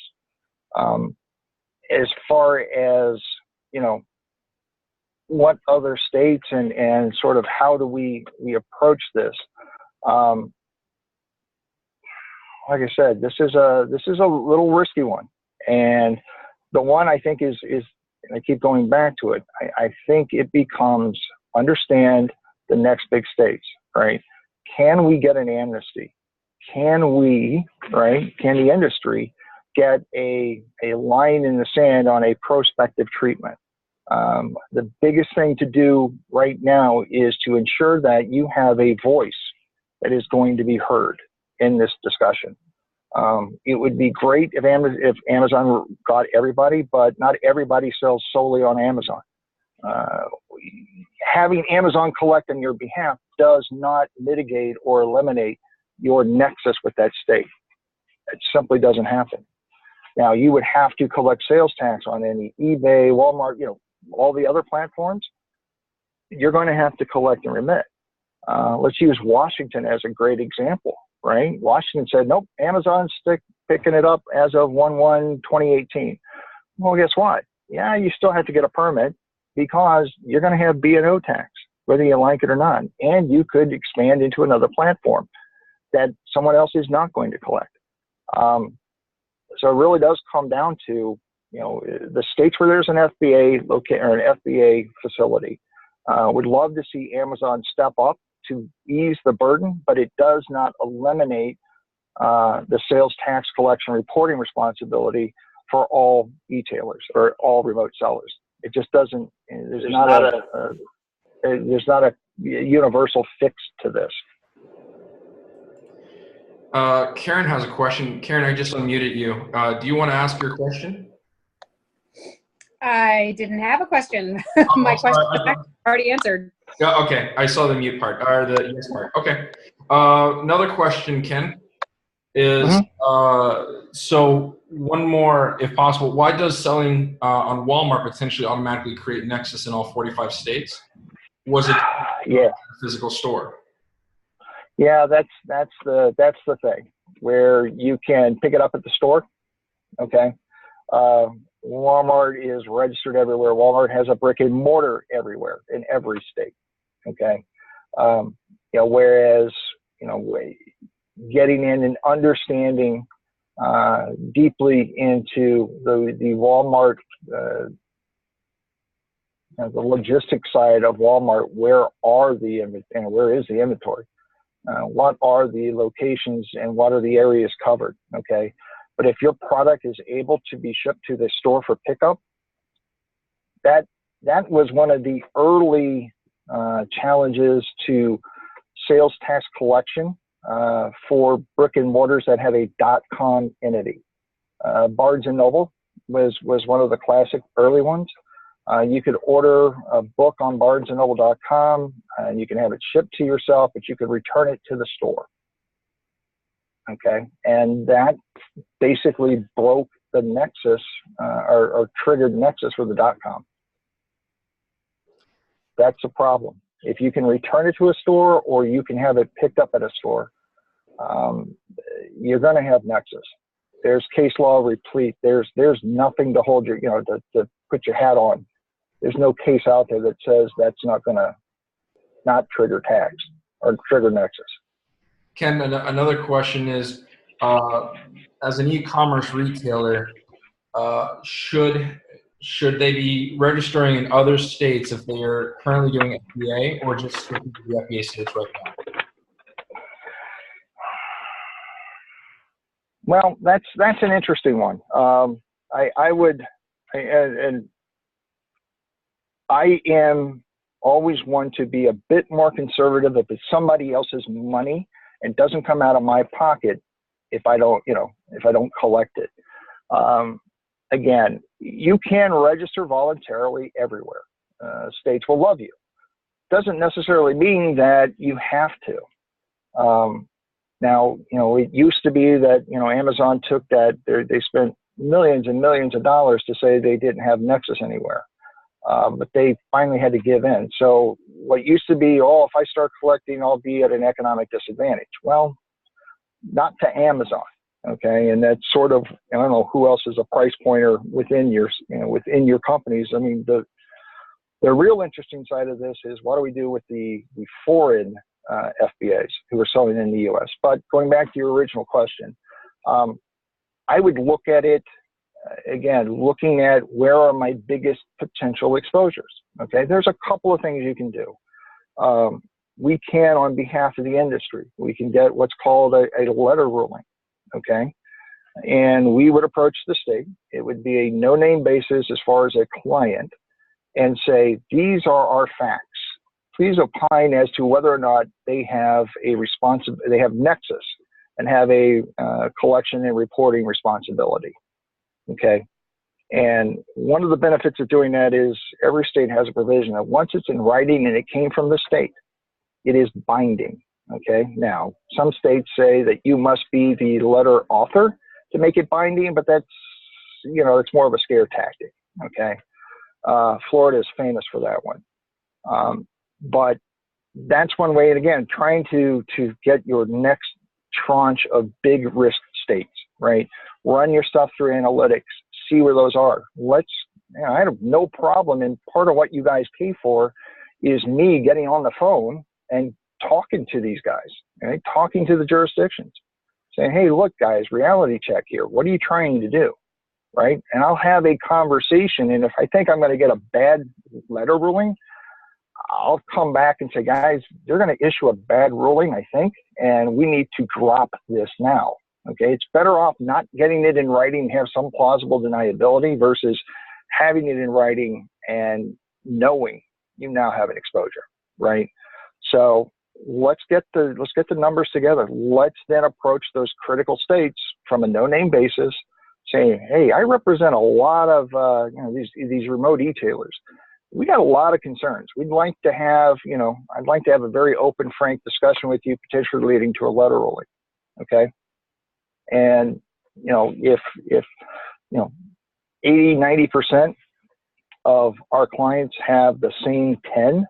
As far as, what other states and sort of how do we approach this? Like I said, this is a little risky one. And the one I think is and I keep going back to it, I think it becomes understand the next big states, right? Can we get an amnesty? Can we, right? Can the industry get a line in the sand on a prospective treatment? The biggest thing to do right now is to ensure that you have a voice that is going to be heard in this discussion. It would be great if Amazon got everybody, but not everybody sells solely on Amazon. Having Amazon collect on your behalf does not mitigate or eliminate your nexus with that state. It simply doesn't happen. Now, you would have to collect sales tax on any eBay, Walmart, all the other platforms. You're going to have to collect and remit. Let's use Washington as a great example, right? Washington said, nope, Amazon's picking it up as of 1/1/2018. Well, guess what? Yeah, you still have to get a permit because you're going to have B&O tax, whether you like it or not. And you could expand into another platform that someone else is not going to collect. So it really does come down to, the states where there's an FBA or an FBA facility. Would love to see Amazon step up to ease the burden, but it does not eliminate the sales tax collection reporting responsibility for all e-tailers or all remote sellers. It just doesn't. There's not a universal fix to this. Karen has a question. Karen, I just unmuted you. Do you want to ask your question? I didn't have a question. My question was already answered. Yeah, okay. I saw the mute part, or the yes part. Okay. Another question, Ken, is so one more, if possible. Why does selling on Walmart potentially automatically create Nexus in all 45 states? Was it a physical store? Yeah, that's the thing where you can pick it up at the store. Okay. Walmart is registered everywhere. Walmart has a brick and mortar everywhere in every state. Okay. Whereas, getting in and understanding deeply into the Walmart, the logistics side of Walmart, where is the inventory? What are the locations and what are the areas covered? Okay. But if your product is able to be shipped to the store for pickup, that was one of the early challenges to sales tax collection for brick and mortars that had a .com entity. Barnes and Noble was one of the classic early ones. You could order a book on barnesandnoble.com and you can have it shipped to yourself, but you could return it to the store. Okay, and that basically broke the nexus or triggered nexus for the .com. That's a problem. If you can return it to a store or you can have it picked up at a store, you're going to have nexus. There's case law replete. There's nothing to hold your, to put your hat on. There's no case out there that says that's not going to not trigger tax or trigger nexus. Ken, another question is, as an e-commerce retailer, should they be registering in other states if they are currently doing FBA, or just sticking to the FBA states right now? Well, that's an interesting one. I am always one to be a bit more conservative if it's somebody else's money and doesn't come out of my pocket if I don't collect it. Again, you can register voluntarily everywhere. States will love you. Doesn't necessarily mean that you have to. Now, it used to be that, Amazon took that, they spent millions and millions of dollars to say they didn't have Nexus anywhere. But they finally had to give in. So what used to be, if I start collecting, I'll be at an economic disadvantage. Well, not to Amazon. Okay. And that's sort of, I don't know who else is a price pointer within your companies. I mean, the real interesting side of this is what do we do with the foreign FBAs who are selling in the US? But going back to your original question, I would look at it, again, looking at where are my biggest potential exposures. Okay, there's a couple of things you can do. We can, on behalf of the industry, we can get what's called a letter ruling. Okay, and we would approach the state. It would be a no-name basis as far as a client, and say these are our facts. Please opine as to whether or not they have they have nexus and have a collection and reporting responsibility. Okay, and one of the benefits of doing that is every state has a provision that once it's in writing and it came from the state, it is binding. Okay, now some states say that you must be the letter author to make it binding, but that's, it's more of a scare tactic. Okay, Florida is famous for that one. But that's one way, and again, trying to get your next tranche of big risk states, right? Run your stuff through analytics, see where those are. I have no problem, and part of what you guys pay for is me getting on the phone and talking to these guys, right? Talking to the jurisdictions, saying, hey, look, guys, reality check here. What are you trying to do, right? And I'll have a conversation, and if I think I'm going to get a bad letter ruling, I'll come back and say, guys, they're going to issue a bad ruling, I think, and we need to drop this now. Okay, it's better off not getting it in writing and have some plausible deniability versus having it in writing and knowing you now have an exposure, right? So let's get the numbers together. Let's then approach those critical states from a no-name basis, saying, hey, I represent a lot of these remote e-tailers. We got a lot of concerns. We'd like to have, I'd like to have a very open, frank discussion with you, potentially leading to a letter ruling. Okay. And, if 80, 90% of our clients have the same 10,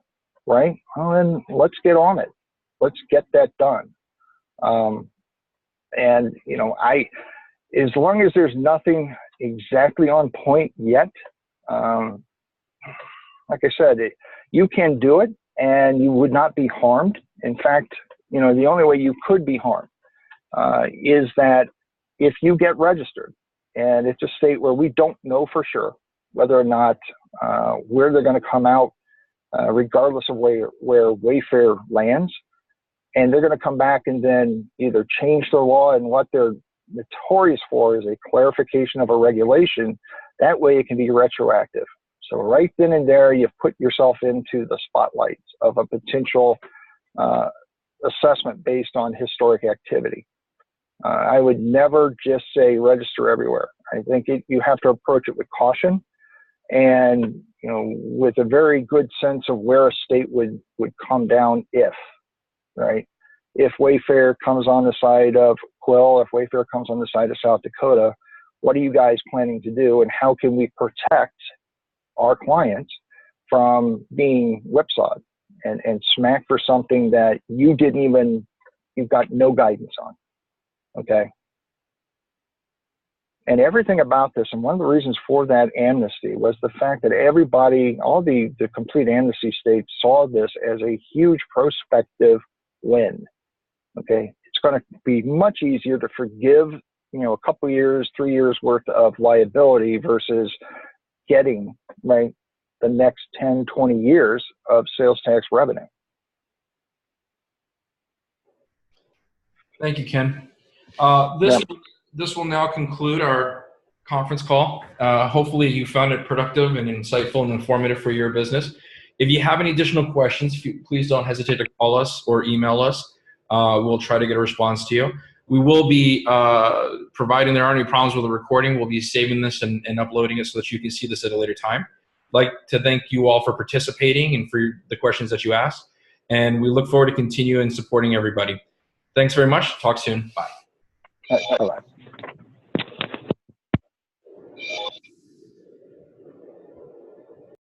right? Well, then let's get on it. Let's get that done. as long as there's nothing exactly on point yet, like I said, you can do it and you would not be harmed. In fact, you know, the only way you could be harmed is that if you get registered, and it's a state where we don't know for sure whether or not where they're going to come out, regardless of where Wayfair lands, and they're going to come back and then either change the law, and what they're notorious for is a clarification of a regulation. That way it can be retroactive. So right then and there, you've put yourself into the spotlight of a potential assessment based on historic activity. I would never just say register everywhere. I think you have to approach it with caution, and you know, with a very good sense of where a state would come down if, right? If Wayfair comes on the side of Quill, if Wayfair comes on the side of South Dakota, what are you guys planning to do, and how can we protect our clients from being whipsawed and smacked for something that you've got no guidance on? Okay. And everything about this, and one of the reasons for that amnesty was the fact that everybody, all the complete amnesty states, saw this as a huge prospective win. Okay. It's going to be much easier to forgive, you know, a couple years, 3 years worth of liability versus getting, right, the next 10, 20 years of sales tax revenue. Thank you, Ken. This will now conclude our conference call. Hopefully you found it productive and insightful and informative for your business. If you have any additional questions, please don't hesitate to call us or email us. We'll try to get a response to you. We will be, providing there aren't any problems with the recording, we'll be saving this and uploading it so that you can see this at a later time. I'd like to thank you all for participating and for the questions that you asked. And we look forward to continuing supporting everybody. Thanks very much. Talk soon. Bye. Bye-bye.